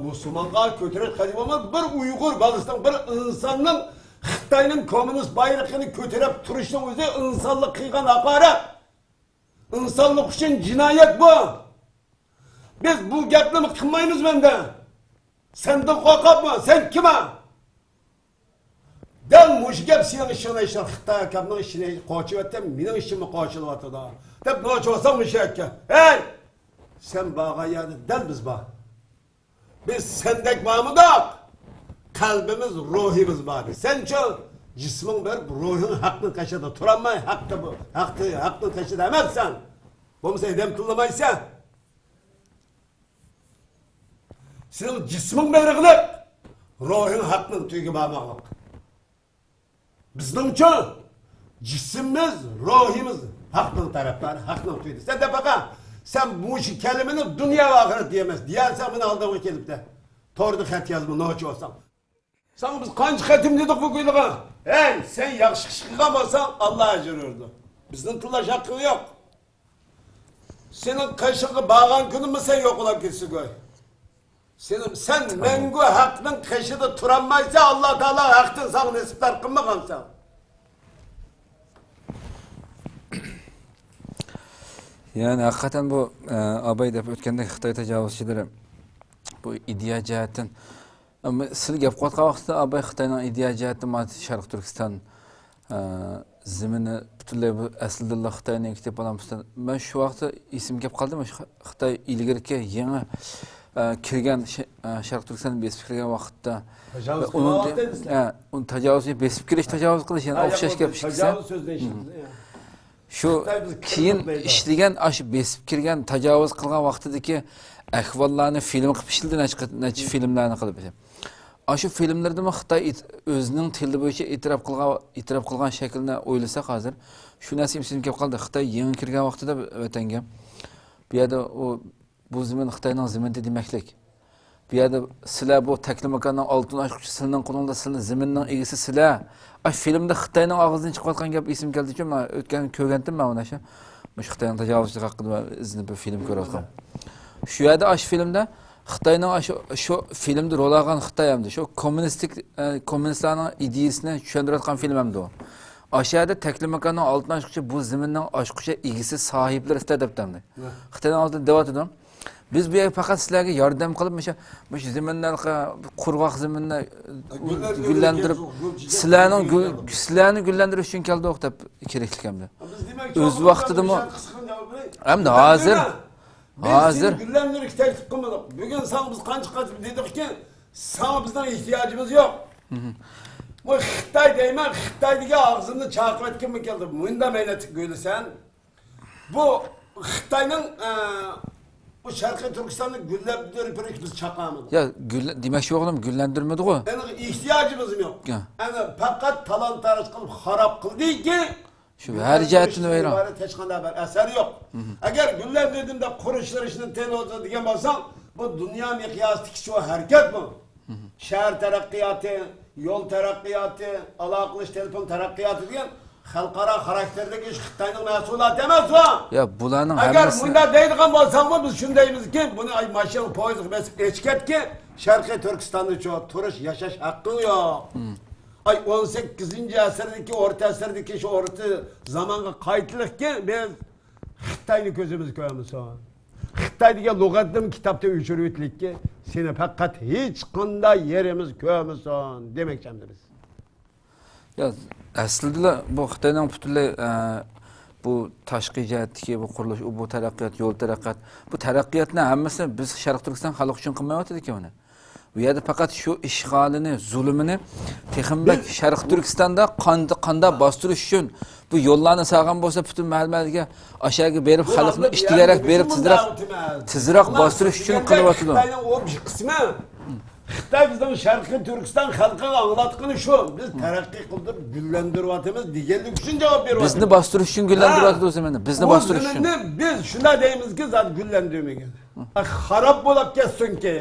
Müslümanlar kötürek kadim ama bir Uygur balısından bir insanın Xitayning komünist bayrağını kötürep turuşun özü insanlık kıygan hakaret. İnsanlık için cinayet bu. Biz bu gaplarni kılmayız bende. Senden korkapma, sen kime? Del muş gap senin işine işe Xitay hakamның işine qoçib ettim, benim işime qoçılıp atıdı. Dep ne çoğsan mı şekke? Hey! Sen bağa yani del biz bağ. Biz sendek Mahmudak. Kalbimiz, ruhimiz var. Sen çok cismin verip ruhun hakkını kaşıda turanmay, hakkı bu. Hakkını kaşıda emezsen. Olmasa edem kıllamaysan. Senin cismin veriklik. Ruhun hakkını tüyü bağmamak. Bizden çok cismimiz, ruhimiz hakkının tarafları, hakkının tüydü. Sen de bakın. Sen bu işi kelimeni dünya ve ahiret diyemez. Diyersen bunu aldığımı kelip de. Tordu xat yazma, ne hoş olsam. Sana biz kaç xatim dedik bu kuyluğa? Hey, sen yakışık çıkamasan Allah acırırdı. Bizden tulaş hakkın yok. Senin kaşığı bağan günü mü sen yok olan gitsin koy. Sen mengu hakkının kaşıda turanmaysa Allah Teala hakkın sana nesipler kılmakamsan. Yani hakikaten bu abay dep ötkende Xitoy tajovuzchilari bu ideya jihatdan ama siz gap qotgan vaqtda abay Xitoyning ideya jihatdan Sharq Turkiston zimini butunlay bu aslida Xitoyning deb olamizdan. Ben şu vaqtda esim gap qoldim, Xitoy ilgirki yangi kirgan Sharq Turkiston besib kirgan vaqtda uni tajovuzga besib kirish, tajovuz qilish yani o'xshash gap chiqsa. Tajovuz so'zdan ishimiz. Şu keyin ishlagan aşı besib kirgan tajovuz qilgan vaqtidagi ahvollarni film qilib ishildi, necha filmlarni qilib. Aşı filmlarda mı Xitoy o'zining tili bo'yicha e'tirof qilgan shaklni o'ylasak hozir, shu narsa esimga kelib qoldi. Xitoy yangi kirgan vaqtida vatanga bu yerda bu zimin Xitoyning zimini demaklik. Bu yerda sizlar bu taklimakanning oltin ochquchi silning qo'lingda silni ziminning egisi sizlar. Aş filmde Xitoyning og'zidan chiqayotgan gap esim keldi-ku, men o'tgan ko'rgandim men mana shu. Mush Xitoyning tajovuzchiligi haqida izni bir film ko'rayotgan. Shu yerda aş filmda Xitoyning shu filmda rol olgan Xitoy hamda shu kommunistlarning ideyasini tushuntirayotgan film hamda o. Aşağıda taklimakanning oltin ochquchi bu ziminning ochquchi egisi sohiblari istadi debdi. Xitoyning oldida devotidim. Biz bu faqat sizlarga yordam qilib, o'sha zaminlarga qurg'oq zaminni gullantirib, sizlarni gullantirish uchun keldi o'qtab keraklik hamda. O'z vaqtidami? Hamda hozir Gullantirib taklif qilmadik. Bugun sen biz qancha dedikki, sana bizdan ehtiyojimiz yo'q. Bu Xitoy deyman, Xitoydagi og'zimni chaqib etgan keldi. Bunda mehnat qo'ylasan. Bu Xitoyning bu Sharqiy Turkistonda gullantirib biz chaqamiz. Ya demak shu o'g'lim gullantirmadi ku. Yani ihtiyacımız yok. Yani fakat talan tarz kılıp harap kıldıyki şu her cihetini veyran. Teşkanda haber eser yok. Eğer güllendirdiğimde kuruşlar işinin teli olsa diyen baksan bu dünya mikyasındaki şu hareket bu. Şehir terakkiyatı, yol terakkiyatı, alakılış telefon terakkiyatı diyen halkara karakterdeki Xitoyning mas'uliyati emas bu. Ya bularning hammasi. Agar bunda deydigan bo'lsangmi biz shundaymiz-ki, buni ay mashina poyezd besib echkatki, Sharqiy Turkistonda turish, yashash haqqing yo'q. Ay 18 asrdagi, o'rta asrdagi shu o'rta zamonga qaytliqki biz Xitoyni ko'zimiz ko'ramiz. Xitoy degan lug'atni kitobda o'chirib o'tlikki, seni faqat hech qanday yerimiz ko'ramisan demoqchimiz biz. Ya aslida bu Xitoyning butunlay bu tashqi jihatdagi bu qurilish, bu taraqqiyot, yo'l taraqqiyot, bu taraqqiyotni hammasini biz Sharq Turkiston xalqi uchun qilmayotdik uni. Bu yerda faqat shu ishg'olini, zulmini texmbek Sharq Turkistonda qanda bostirish uchun bu yo'llarni sog'an bo'lsa butun mahallalarga aşağıya berib xalqni ishtigarak berib tezroq bostirish uchun qilyotdi. Xitoyning o bir qismi Xitoy bizden Sharqiy Turkiston xalqiga anglatqani shu. Biz taraqqiy qilib gullantiryapmiz deganlik uchun javob beryapmiz. Bizni bostirish uchun gullantiryapti o'zi meni. Bizni bostirish uchun. Biz shunda deymizki, zat gullantirmagan. Xarob bo'lib ketsinki,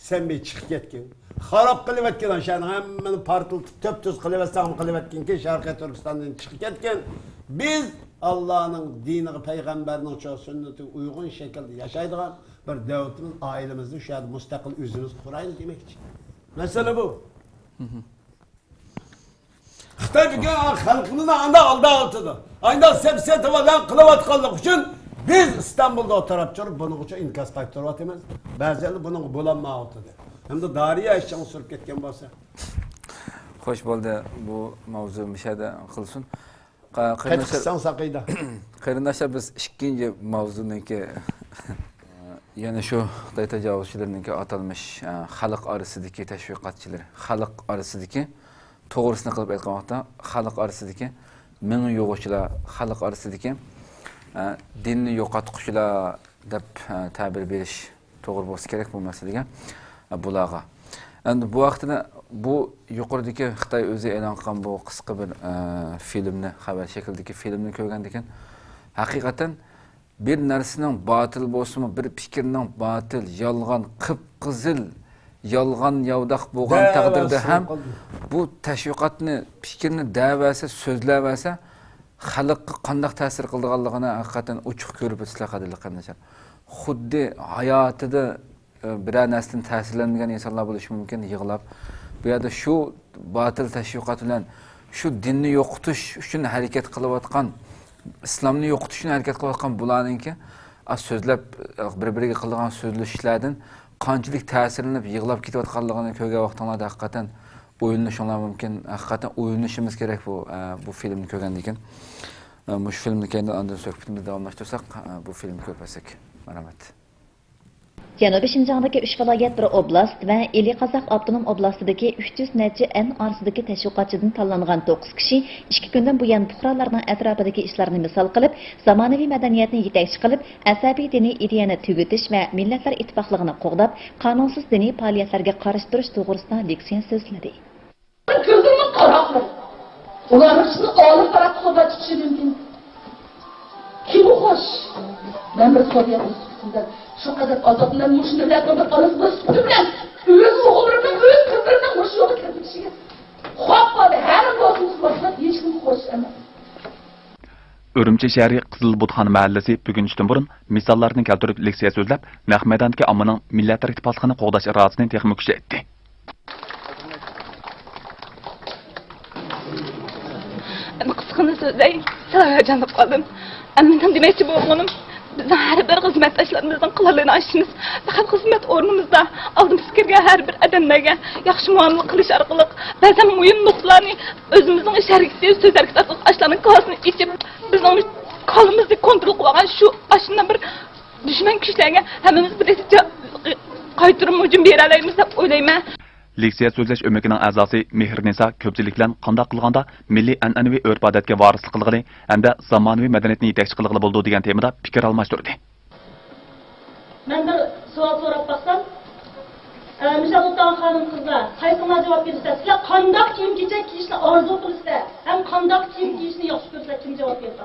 sen bir chiqib ketgin. xarob qilib etgan o'shani hammani portlatib töp tuz qilib etsam qilib etgan ki Sharqiy Turkistondan chiqib ketgan. Biz Allah'ın diniga, payg'ambarning sunnatiga uyg'un shaklda yashaydigan bir davlatimiz, oilamizni shu yerda mustaqil o'zimiz quraylik demoqchi. Masala bu. Xitoy bugun xalqini anda aldatdi. Ayda sepsetivadan qilayotganlik uchun biz İstanbulda o'tirib turib buning uchun inkas qaytaryapmiz. Ba'zan buning bo'lanmayapti. Hamda Dariya ishchini surib ketgan bo'lsa. Xo'sh bo'ldi, bu mavzu mishada qilsin. Qarindoshlar, biz ikkinchi mavzuniki yana shu Xitoy tajovuzchilarining atalmish xalq orasidagi tashviqotchilar, xalq orasidagi to'g'risini qilib aytmoqda, xalq orasidagi ming yo'g'uvchilar, xalq orasidagi dinni yo'qotquchilar deb ta'bir berish to'g'ri bo'lsa kerak bu masalaga bularga. Endi bu vaqtida bu yuqoridagi Xitoy o'zi e'lon qilgan bu qisqa bir filmni, xabar shaklidagi filmni ko'rgandan keyin haqiqatan bir narsaning botil bo'lsa-mu, bir fikrning botil, yolg'on, qip-qizil, yolg'on yovdaq bo'lgan taqdirda ham bu tashviqotni, fikrni da'vasi, so'zlavasa xalqqa qanday ta'sir qilganligini haqiqatan ochiq ko'rib o'tishlar qadrli qarindoshlar. Xuddi hayotida biror narsadan ta'sirlanmagan insonlar bo'lishi mumkin, yig'lab bu yerda shu botil tashviqot bilan shu dinni yo'qotish uchun harakat qilayotgan, islomni yo'qotish uchun harakat qilayotgan bularningki so'zlab bir-biriga qilgan so'zlashishlardan qanchalik ta'sirlanib yig'lab ketayotganligini ko'rgan vaqtinglarda haqiqatan o'ylanishinglar mumkin. Haqiqatan o'ylanishimiz kerak bu filmni ko'rgandan keyin. Bu filmni keyin andan suhbatimizni davomlashtirsak, bu filmni ko'rsak. Rahmat. Janubiy Şinjandagi 3 viloyat bir oblast va Eli Qozoq avtonom oblastidagi 300 necha an orasidagi tashviqotchidan tanlangan 9 kishi 2 kundan buyon fuqarolarning atrofidagi ishlarni misol qilib, zamonaviy madaniyatni yetakchi qilib, asabiy diniy ideyani tugutish va millatlar ittifoqligini qo'g'dab, qonunsiz diniy faoliyatlarga qarshi turish to'g'risida leksiya so'zladi. Ko'zimni qaraqlar. Ularni shuni olib qarab hisobga chiqishi mumkin. Kim u xo'sh? Men bir so'rayman sizdan. Şu kadar azaplarla müşteriler kadar arasında sütümlen. Öz oğullarının, öz kızlarının hoş yolu kırpışıya. Hoppadı, her dostumuz başına hiç kim hoş emez. Urumchi shahri Qizilbudxon mahallasi bugun ishdan burun misollarni keltirib leksiya so'zlab, naq maydondagi ommaning millatlar ittifoqligini qo'g'dash irodasini texnik kuchaytirdi. Qisqani so'zlay, salavatlanib qoldim. Mendan demoqchi bo'lganim bizning har bir xizmatdoshlarimizni qilaligini ashimiz, faqat xizmat o'rnimizda oldimizga kirgan har bir odamlarga yaxshi muomala qilish orqali ba'zan muhim nuqtalarni o'zimizning ish harakati, so'z harakati orqali ashlarning ko'zini ichib, bizning qo'limizni kontrol qilgan shu ashundan bir dushman kuchlarga hammamiz birlikda qaytirib hujum bera olamiz deb o'ylayman. Leksiya so'zlash o'makining a'zosi Mehrnisa ko'pchilik bilan qanday qilganda milliy an'anaviy urf-odatga vorislik qilgani hamda zamonaviy madaniyatni yetakchi qilgani bo'ldi degan temada fikr almashtirdi. Men bir savol so'rab baksam, Misal Hanım kızlar, qaysiga javob bersa, sizlar qanday kiyim-kechak kiyishni orzu qilsa, ham qanday kiyim kiyishni yaxshi ko'rsa, kim javob bersa?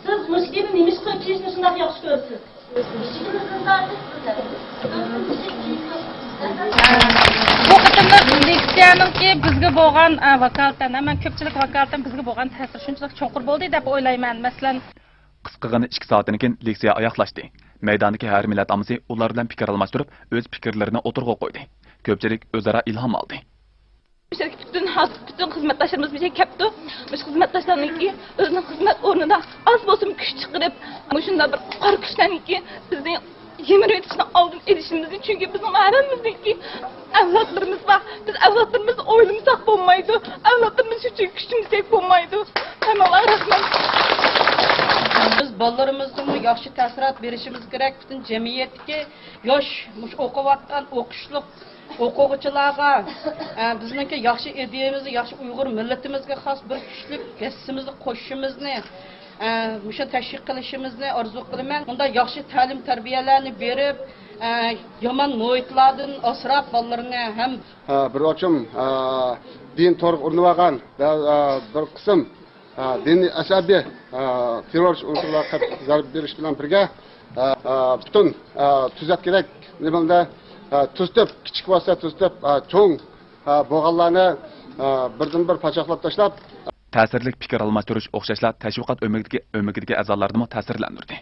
Siz mushkilni nimish qilib kiyishni shunday yaxshi ko'rasiz? Bu qatimliq leksiyaningki bizga bo'lgan vakolatan, men ko'pchilik vakolatan bizga bo'lgan ta'sir shunchalik cho'nqur bo'ldi deb o'ylayman. Masalan, qisqagina 2 soatdan keyin leksiya oyoqlashdi. Maydondagi har millat omasi ular bilan fikr almashtirib, o'z fikrlarini o'tirg'a qo'ydi. Ko'pchilik o'zaro ilhom oldi. Bütün xizmatdaşlarımız bir şey kaptı. Biz xizmatdaşlarınki özünün xizmat o'rnida az bo'lsin kuch chiqarib, shunda bir qor kuchlanki bizni yemir etishni oldin edishimizni, chunki bizning hammamizniki avlodlarimiz bor. Biz avlodlarimizni o'ylamsak bo'lmaydi. Avlodlarimiz uchun kuchimiz bo'lmaydi. Hammaga rahmat. Biz bolalarımızın yaxshi ta'sirot berishimiz kerak. Bütün jamiyatga yosh o'qiyotgan o'qishliq o'quvchilarga bizningki yaxshi ideyamizni, yaxshi Uyg'ur millatimizga xos bir kuchli hissimizni qo'shishimizni, o'sha tashviq qilishimizni orzu qilaman. Unda yaxshi ta'lim tarbiyalarni berib, yomon muhitlardan asrab bolalarni ham bir ochim din to'g'ri urinib olgan va bir qism diniy asabiy terrorchi unsurlarga zarb berish bilan birga bütün tüzet gerek nimelde tüztüp küçük olsa tüztüp çoğun boğallarını birden bir paçaklap taşlap ta'sirlik fikr almashtirish o'xshashlar tashviqot o'migidagi a'zolarni ta'sirlantirdi.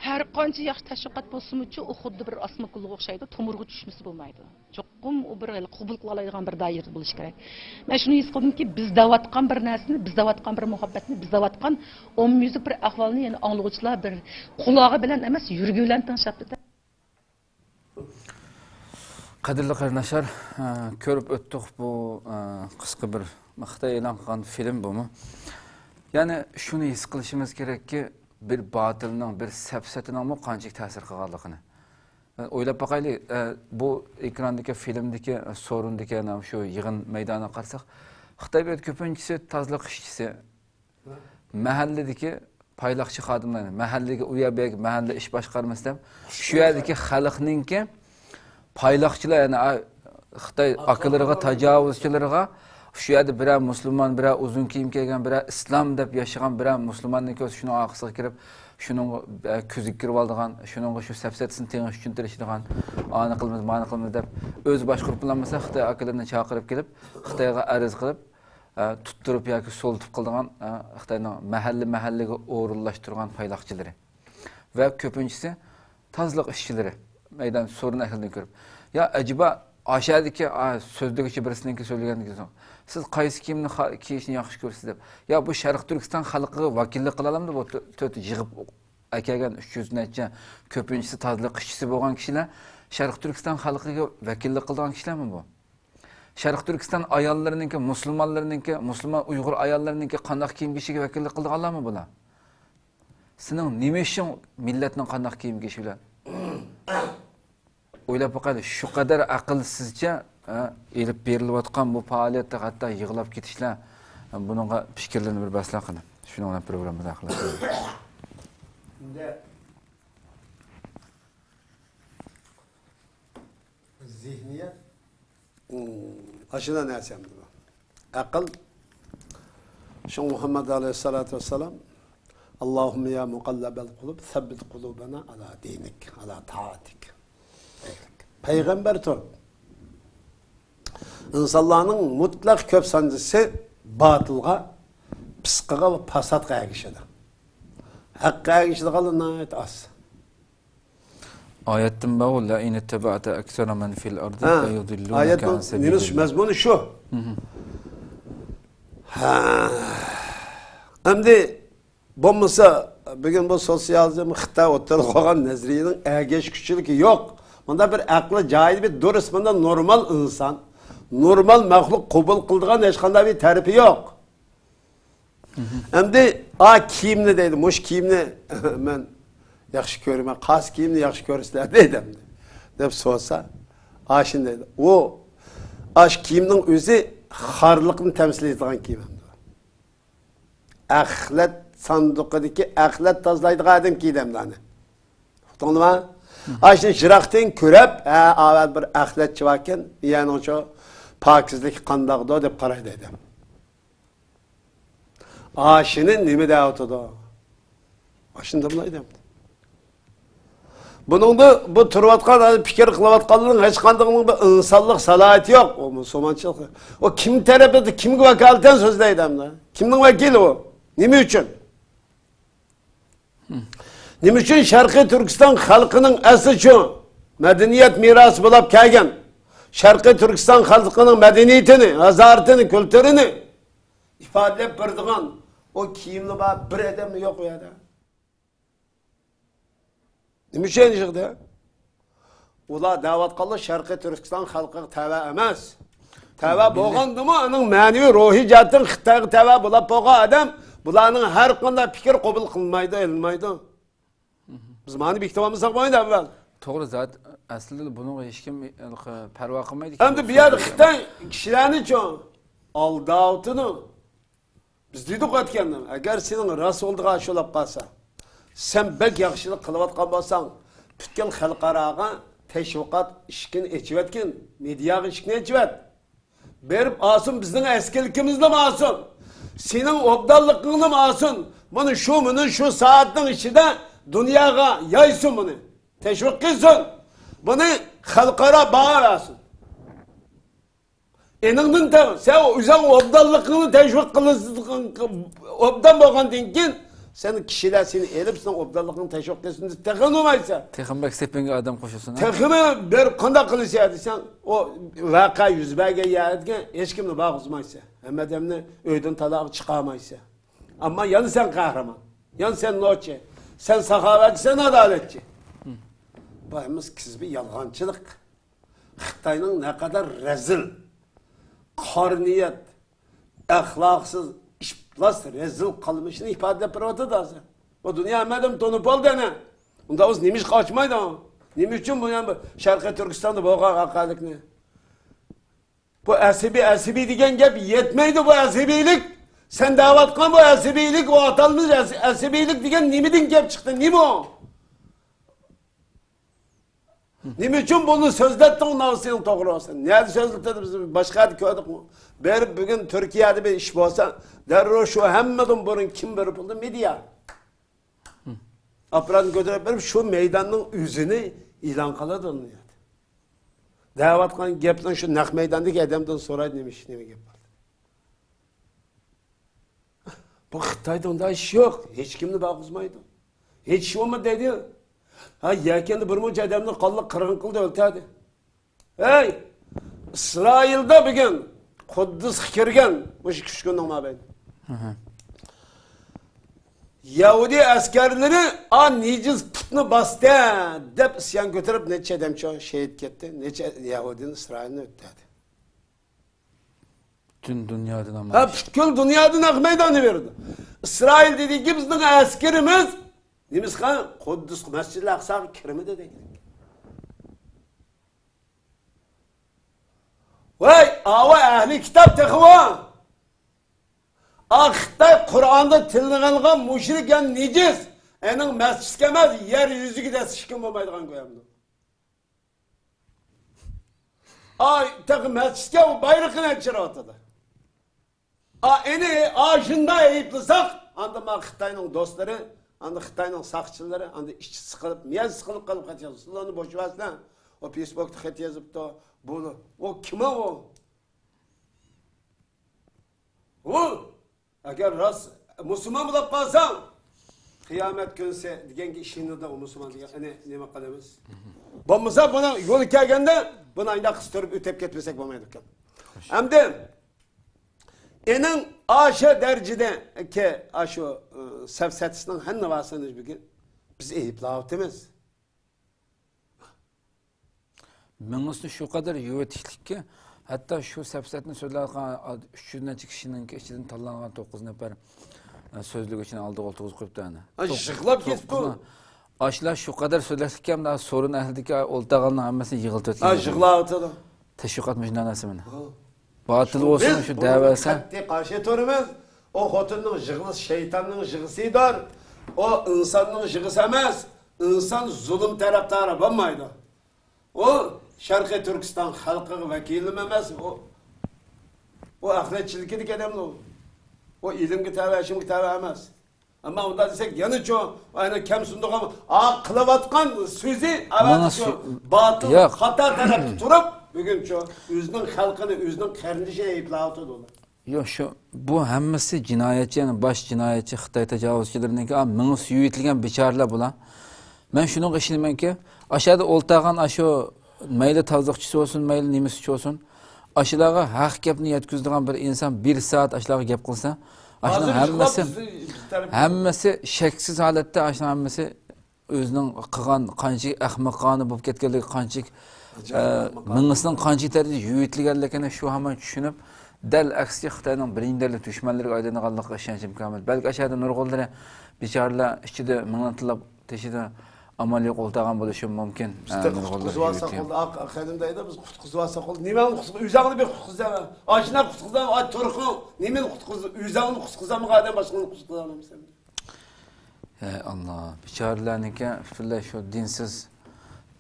Her qancha yaxshi tashviqot bo'lsa-mu, u xuddi bir osma kulga o'xshaydi, to'mirga tushmasi bo'lmaydi. Cho'qim u bir qabul qila oladigan bir doira bo'lish kerak. Men shuni his qildimki, biz davatgan bir narsani, biz davatgan bir muhabbatni, biz davatgan ommaviy bir ahvolni, ya'ni anglag'uvchilar bir qulog'i bilan emas, yuragi bilan tingshapti. Qadrli qarindoshlar, ko'rib o'tdik bu qisqa bir maqta e'lon qilgan film bumi. Ya'ni shuni his qilishimiz kerakki, bir batilning, bir safsatining qancha ta'sir qilganligini. O'ylab boqaylik, bu ekrandagi filmdagi so'rindagi ham shu yig'in maydoniga qarasak, Xitoy ko'pinchisi tozalik ishchisi, mahalladagi payloqchi xodimlar, mahallaga uyabek, mahalla ish boshqarmasida shu yerdagi xalqningki payloqchilar, ya'ni Xitoy akıllarga, tajovuzchilarga shu yerda biror musulmon, biror uzun kiyim kiygan, biror islom deb yashagan biror musulmonni ko'rsa, shuni orqasiga kirib, shuning ko'ziga kirib oldigan, shuning shu safsatisini tengish uchun tirishadigan, ani qilmiz, mani qilmiz deb o'z boshqarib qilmasa, Xitoy akıllarini chaqirib kelib, Xitoyga arz qilib, tuttirib yoki so'ltib qildigan Xitoyning mahallaga o'rinlashtirgan payloqchilari va ko'pinchisi tozliq ishchilari maydon sorun ahlidan ko'rib, ya acaba aşağıdaki sözdeki birisininki söyleyendiğiniz zaman siz qaysi kiyimni kiyishni yaxshi ko'rasiz deb. Ya bu Sharq Turkiston xalqiga vakillik qilalamdi bu to'rt yig'ib akagan 300 necha ko'pinchisi tozliq ishchisi bo'lgan kishilar Sharq Turkiston xalqiga vakillik qilgan kishilarmi bu? Sharq Turkiston ayollarininki, musulmonlarininki, musulmon Uyg'ur ayollarininki qanday kiyim kiyishiga vakillik qilganlarmi bular? Sening nima uchun millatning qanday kiyim kiyishi bilan o'ylab boqaylik, shu qadar aqlsizcha elib berilayotgan bu faoliyatda hatto yig'lab ketishlar, buningga fikrlarni bir basla qilib, shuni bilan programmada qilamiz. Unda zihniyat aşına nersemdi bu? Akıl şu Muhammed Aleyhisselatü Vesselam Allahümme ya mukallabel kulub sabbit kulubana ala dinik, ala taatik. Peygamber tur. İnsanların mutlak köp sancısı batılga, pıskıga ve pasatga erişedi. Hakka erişedi kalı nayet az. Ayetten bağlı la in ittaba'ta aksara men fil ardi fa yudillunaka an sabilillah. Ayetin mezmunu şu. Şimdi bulmasa bugün bu sosyalizm Xitay ortalığı koyan nezriyenin ergeç küçülükü yok. Bunda bir aklı cahil bir dürüst, bunda normal insan, normal mahluk kabul kıldığın hiç kanda bir tarifi yok. Hem de kiyimli deydi, muş kiyimli ben yaxşı görüme, kas kiyimli yaxşı görürsüler deydi. Deyip sorsa, şimdi deydi, o kiyiminin özü harlıkını temsil edilen kiyim. Ahlet sandıkındaki ahlet tazlaydığı adam giydem hani. Tuttun mu? Şimdi jıraqten körep, avval bir ahletçi varken, yani o pakizlik qandaqdı deb qaraydı adam. Şimdi nimi dağıtıdı? Şimdi bulaydı. Bunun da bu turvatqan fikir qılavatqanlığın hiç qandığının bir insanlık salahiyeti yok. O Müslümançılık. O kim tarafıdır, kimge vakaleten sözleydi amda? Kimnin vakili o? Nimi üçün? Nima uchun Sharqiy Turkiston xalqining asli shu madaniyat merosi bo'lib kelgan. Sharqiy Turkiston xalqining madaniyatini, azoratini, kulturini ifodalab beradigan o kiyimli bir odam yo'q u yerda. Nima uchun ishqida? Ular da'vat qildi Sharqiy Turkiston xalqiga tava emas. Tava bo'lgandimi, uning ma'naviy ruhiy jihatdan Xitoyga tava bo'lib bo'lgan odam bularning har qanday fikr qabul qilmaydi, ilmaydi. Biz mani bektamamızda qo'ydi avval. To'g'ri, zat aslida bunga hech kim parvo qilmaydi. Endi bu yerda Xitoy kishilarni uchun aldovtini biz dedik o'tganda, agar sening rasulga ashulab qolsa, sen bek yaxshilik qilayotgan bo'lsang, tutgan xalqaroga tashviqot ishkin echiyotgan, mediaga ishkin echiyot. Berib olsin bizning eskiligimizni olsin. Sening obdalligingni olsin. Mana shu soatning ichida Dünyaya yaysın bunu. Teşvik kılsın. Bunu halkara bağırasın. Enindin tabi. Sen uzan obdallıkını teşvik kılırsın. Obdan boğan dinkin. Senin kişiler seni elip sen obdallıkını teşvik kılsın. Tekın olmaysa. Tekın bak sepenge adam koşuyorsun. Tekini bir kanda kılışıydı. Sen o vaka yüzbege yerken hiç kimle bağızmaysa. Hem adamını öydün talağı çıkamaysa. Ama yan sen kahraman. Yan sen noçe. Sen sahavetçi, sen adaletçi. Bayımız kızı yalgancılık. Xitayning ne kadar rezil, qarniyat, ahlaksız, işplas, rezil kalmışını ifade yapıyordu da. O dünya hemen tonupol dene. Onda o nimiş kaçmaydı o. Nimiş için bu yani Şarkı Türkistan'da bu hakalık ne? Bu asibi diyen gep yetmeydi bu asibilik. Sen davat kan bu asibilik, o atalmış asibilik diyen nimidin gep çıktı, nimi o? Nima uchun buni so'zlatding, sening to'g'ri olsin. Nima so'zlatdi biz boshqa yerda ko'rdikmi? Berib bugun Turkiyada bir ish bo'lsa, darrov shu hammadan burun kim berib bo'ldi? Media. Apparatni ko'tarib berib shu maydonning o'zini e'lon qiladi uni. Da'vat qilgan gapdan shu naq maydondagi odamdan so'raydi nima gap bor. Bu Xitoyda unday ish yo'q. Hech kimni bag'izmaydi. Hech kim olma dedi. Ha yakında bir muncha adamni qonliq qirg'in qildi, o'ltirdi. Hey! İsrailda bugün Quddus kirgan o'sha 3 kunning mobaynida. Yahudi askarlari nejiz putni bosdi deb isyon ko'tarib necha odam shahid ketdi, necha Yahudini Isroilni o'tdi. Bütün dünyadan ama. Ha butkul dunyodan haq maydoni berdi. İsrail dediki bizning askarimiz Nimiz kan Quddus Mescid-i Aqsaga kirmedi dedik. Vay ava ahli kitap tekva. Xitoy Qur'onda tillangan mushrik yan nejiz. Ening masjidga emas, yer yuziga da sichkim bo'lmaydigan qo'yamdi. Ay, taq masjidga bayroqni chiroyotdi. Eni shunday ayıplasak, anda ma Xitoyning do'stlari anda Xitoyning saqchilari anda ishchi siqilib, miyaz siqilib qolib qo'yadi. Sizlarni bo'shvasdan o Facebookda xat yozibdi. Buni o kim o? O agar rost musulmon bo'lib qolsam, qiyomat kunsi degangi ishini da o musulmon degan nima qilamiz? Bo'lmasa buni yo'l kelganda buni ayda qistirib o'tib ketmasak bo'lmaydi ekan. Hamda enin aşağı derecede ki aşağı sefsetisinden hangi vasınız bugün biz eyiplavutimiz. Mınısını şu kadar yüvetişlik ki hatta şu sefsetini söylerken 300'den kişinin içinden tallanılan 9 nefer sözlük için aldığı 30 40 tane. Şıklap gitti. Aşılar şu kadar söylersek hem daha sorun ehlideki oltağının hammasını yığıltı ötüyor. Şıklavutu. Teşvik etmişler nasibini. Batıl olsun şu davası. Biz karşı turumuz o xotunun jığısı şeytanın jığısıdır. O insanın jığısı emas. İnsan zulüm taraftarı olmaydı. O Şarkı Türkistan halkı vekilim emas. O ahiretçilik adamdı o. O ilim kitabı, eşim kitabı emas. Ama onda desek yanı çoğu, aynı kem sunduk ama kılavatkan sözü, batıl, hata tarafı turup, bugün çoğu, özünün halkını, özünün kardeşine eyiplavutı dolu. Yok bu hemmesi cinayetçi, yani baş cinayetçi, Xitay tecavüzçilerininki, mını süyütülgen biçarlar bulan. Ben şunu düşünüyorum ki, aşağıda oltağın aşı, meyli tazlıkçısı olsun, meyli nimisi olsun, aşılağa hak gepni yetkizdiğen bir insan 1 saat aşılağa gep kılsa, aşılağa hemmesi şeksiz halette aşılağa hemmesi özünün kıgan, kançık, ahmakağını bulup ketkenligi, kançık, mınısının kançık derece yüyütülgenlikini şu hemen düşünüp, del aksi Xitayning birinderli düşmanlarga aylanganligi ishonchim komil. Balki aşağıda nurg'ullar bicharalar ichida minglantilab teshida amal yo'q o'ltagan bo'lishi mumkin. Qutquzvasa qoldi, qadimdayda biz qutquzvasa qoldi. Nimani qutquz, o'zingni bir qutquzaman. Oshna qutquzam, ay turqin, nimani qutquz, o'zingni qutquzamoq adam boshqani qutquzaolmaysan. Ey Allah, bicharalarniki butunlay shu dinsiz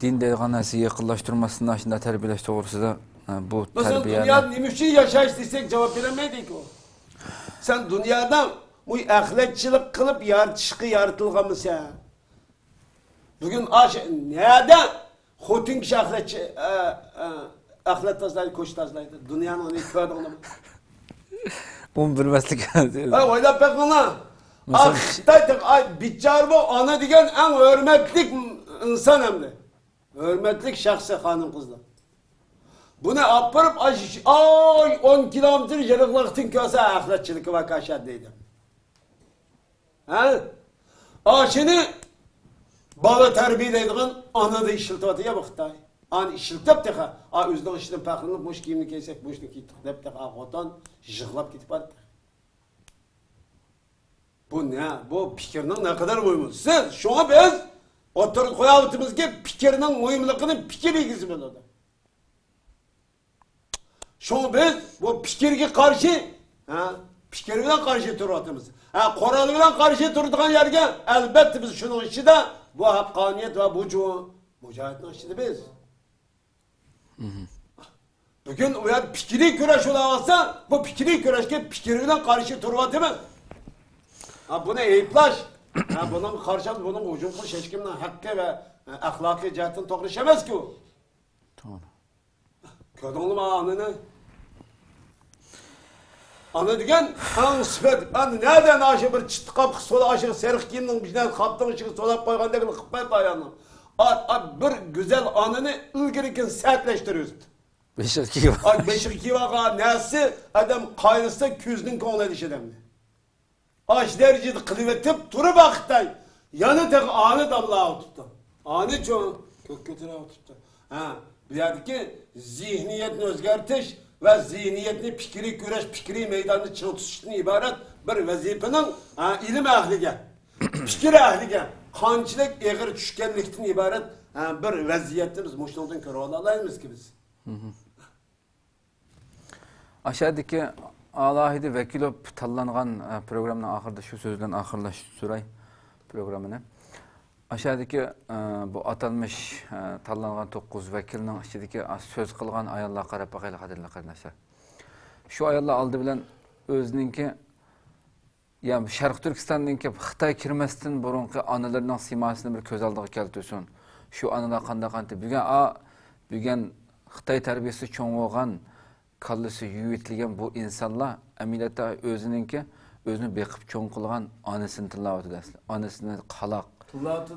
din degan narsa yaqinlashtirmasdan shunda tarbiyalash to'g'risida bu terbiye. Dünyada nima uchun yashash desek javob beramaydik o. Sen dünyada bu ahlakchilik qilib yaratishga yaratilganmisan. Bugün nerede Xotin kişi ahlet tazlaydı, koş tazlaydı. Dünyanın onu kördü onu. Bunu bilmezlik. Oylap pek ona. Xitay biçar bu ana degen en hürmetlik insan emri. Hürmetlik şahsi hanım kızlar. Bunu aparıp ay 10 kilometre yırıklıktın köse ahletçilik vakaşat deydi. Ha? Şimdi bala terbiyeleydiğin ana da işiltivatı ya bu Xitay. An işiltip de özden işten paqırılıp boş giyimini giysek boşunu giydik dep de otan jıglap gitip bardı. Bu ne? Bu fikirnin ne kadar mühim. Siz şuna biz oturup koyalımız ki fikirnin mühimliğinin fikir ilgisi böyle. Şuna biz bu fikirge karşı fikirden karşı duruyatımız. Koralıyla karşı durduğun yerge elbette biz şunun içinde bu hakkaniyet ve bu mücahitin içinde biz. Bugün o yer fikri güreş olamazsa bu fikri güreşke fikirden karşı duruyatımız. Bunu eyplaş. Bunun karşı bunun ucumlu seçkimden hakkı ve ahlaki cihetten toğrışamaz ki o. Tamam. Kördün mü anını? Anı degen an sıfat. An nereden aşı bir çıtı kapı sola aşı serif giyimden bizden kaptığın ışığı solap koygan degen kıpayıp ayağını. Bir güzel anını ülgiriken sertleştiriyorsun. Beşik var. Beşik var. Nesi adam kaynısı küzünün konu edişi demli. Aş derecede kılıvetip turu baktay. Yanı tek anı damla tuttu. Anı çoğu kötüne tuttu. Bir yerdeki zihniyetini özgertiş ve zihniyetini fikri güreş, fikri meydanını çıldırtıştan ibaret bir vazifenin ilim ehlige, fikir ehlige, kançılık eğer düşkenlikten ibaret bir vaziyette biz muşnuldan körü olalıyız ki biz. Aşağıdaki alayida vekil olup tanlanan programın ahırda şu sözden ahırlaş süray programını. Aşağıdaki bu atanmış tanlanan 9 vekilinin içindeki söz kılgan ayollar qarab bakayla qadirli qardaşlar. Şu ayollar aldı bilen özününki ya Şarkı Türkistan'daki Xitay kirmestin burunqi analarının simasını bir köz aldığı keltüsün. Şu analar qanda bügen Xitay terbiyesi çoğun olgan kallisi yüyütligen bu insanlar emiliyata özününki özünü beqip çoğun kılgan anasını tilavatı daslı. Anasını qalaq. Tilavatı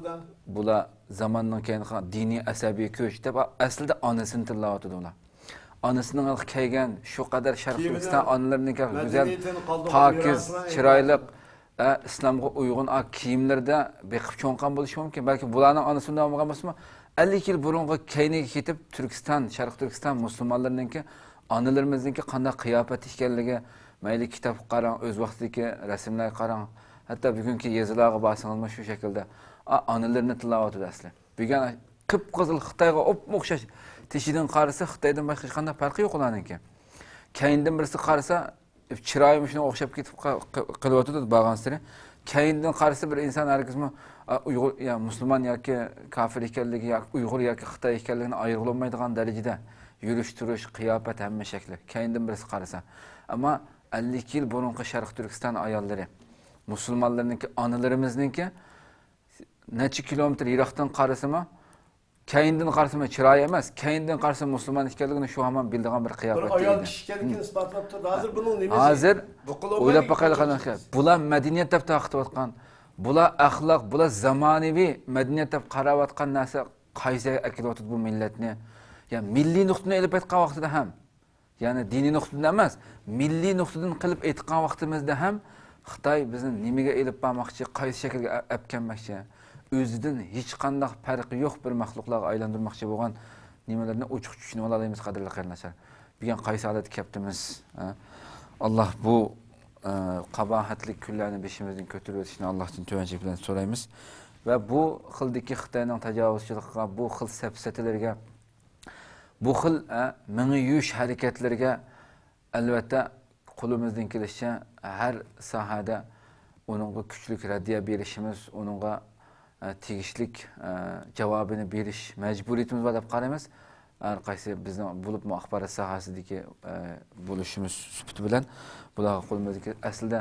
Bula zamandan keyin dini asabiy köç deb aslida anasını tilavatı dolar. Anasının ılıq keygen şu kadar Şarkı Türkistan analarının güzel, pakiz, çıraylık, İslam'a uygun kiyimlerde beqip çoğunqan buluş mümkün. Belki bularının anasını olmagan bolsa 50 yıl burunqi keyniga ketib Türkistan, Şarkı Türkistan Müslümanlarınınki analarımızınki qanday qiyafat ekanligi, mayli kitap qarang, öz vaqtidagi rasmlar qarang, hatta bugungi yazılarga basingizmi shu shaklda analarni tilovat edasizlar. Bugun qip-qizil Xitoyga o'xshash tishidan qarasa Xitoydan boshqa hech qanday farqi yo'q ularniki. Keyindan birisi qarasa chiroyim shunga o'xshab ketib qilyotdi bag'ansiri. Keyindan qarasa bir inson hargizmi Uyg'ur ya musulmon yoki kafir ekanligi yoki Uyg'ur yoki Xitoy ekanligini ayirolmaydigan darajada yurish, turish, qiyofat hamma shakli. Keyindan birisi qarasa. Ammo 50 yil burunqi Sharq Turkiston ayollari, musulmonlarniki, onalarimizniki necha kilometr yiroqdan qarasama, keyindan qarasama chiroy emas, keyindan qarasa musulmon ekanligini shu hamon bildigan bir qiyofat. Bir ayol kishi ekanligini isbotlab turdi. Hozir buning nimasi? Hozir o'ylab boqaylik. Bular madaniyat deb taqtiyotgan, bular axloq, bular zamonaviy madaniyat deb qarayotgan narsa qaysi akilyotdi bu millatni? Ya milliy nuqtadan elib aytgan vaqtida ham, ya'ni diniy nuqtadan emas, milliy nuqtadan qilib aytgan vaqtimizda ham Xitoy bizni nimaga elib bormoqchi, qaysi shaklga olib kelmoqchi, o'zidan hech qanday farqi yo'q bir maxluqlarga aylantirmoqchi bo'lgan nimalarni ochiq tushunib olamiz qadrli qarindoshlar. Bugun qaysi holatga kelibmiz? Alloh bu qabohatli kunlarni beshimizdan ko'tarib o'tishni Allohdan tuvanchilik bilan so'raymiz va bu xildagi Xitoyning tajovuzchiligiga, bu xil safsatalarga, bu xil mini yush harakatlariga albatta qo'limizdan kelishicha har sohada uningga kuchli raddiya berishimiz, uningga tegishlik javobini berish majburiyatimiz bor deb qaraymiz. Har qaysi bizning bo'lib axborot sohasidagi bo'lishimiz sifati bilan bularga qo'limizga aslida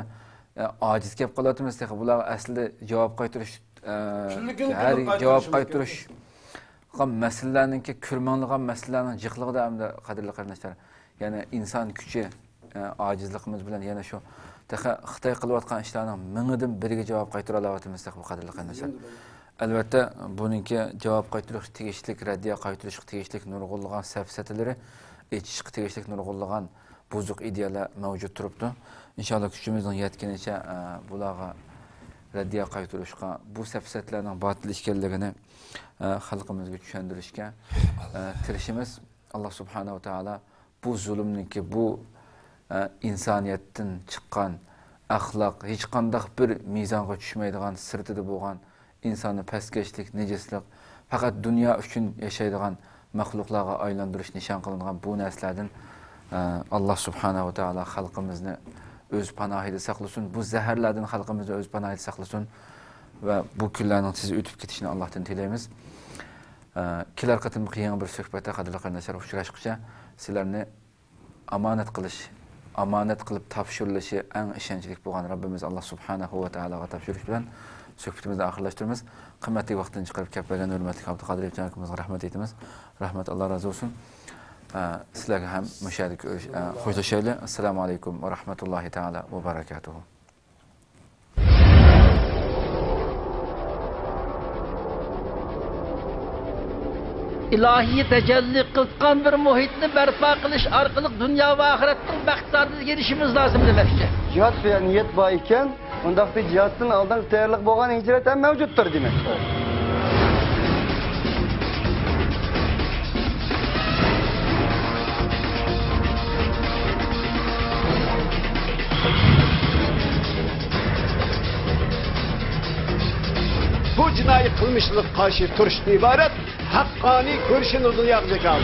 ojiz kelib qolyapmiz. Bularga aslida javob qaytarish her cevap qaytırış meselelerninki kürmanlıgan meselelerinin cıqlığıda hem de kadirli kardeşler. Yani insan küçü acizliğimiz bilen yani şu Xitay qılıbatqan işlerinin mыңıdan biriga cevap qaytıra alavatımızda bu kadirli kardeşler. Elbette bununki cevap qaytırış tegişlik, raddiya qaytırış tegişlik nurgulluğan səfsətileri, etişik tegişlik nurgulluğan bozuk ideyalar mevcut turuptu. İnşallah küçümüzün yetkiniçe bulağa raddiya qaytırışqa bu səfsətlərinin batıl işkelligini halkımızga tushundirishga tirishimiz. Allah subhanahu wa ta'ala bu zulümninki bu insoniyatdan chiqqan axloq hech qanday bir mizonga tushmaydigan sirtida bo'lgan insonni pastkeşlik, nejislik faqat dunyo uchun yashaydigan maxluqlarga aylantirish nishon qilingan bu narsalardan Allah subhanahu wa ta'ala xalqimizni o'z panohida saqlasin. Bu zaharlardan xalqimizni o'z panohida saqlasin va bu kunlarning siz o'tib ketishini Allohdan tilaymiz. Kelar qatimki yangi bir suhbatda qadrli qarindoshlar uchrashguncha sizlarni amonat qilish, amonat qilib topshirilishi eng ishonchli bo'lgan Rabbimiz Alloh subhanahu va taologa topshirish bilan suhbatimizni oxirlashtiramiz. Qimmatli vaqtdan chiqarib kelgan hurmatli Abduqodir jonimizga rahmat aytamiz. Rahmat Alloh razı olsun. Sizlarga ham musharik xo'shlashaylik. Assalomu alaykum va rahmatullohi taala va barakatuh. İlahi tecelli kılkan bir muhitni berpa kılış arkalık dünya ve ahirettin bahtlarına girişimiz lazım demekçe. Cihat veya niyet var iken, ondaki cihatın aldan tayyorlik bo'lgan hicret hem mevcuttur demek. Bu cinayi kılmışlık karşı turuştan ibaret hakkani görüşünü dünyaya kaldı.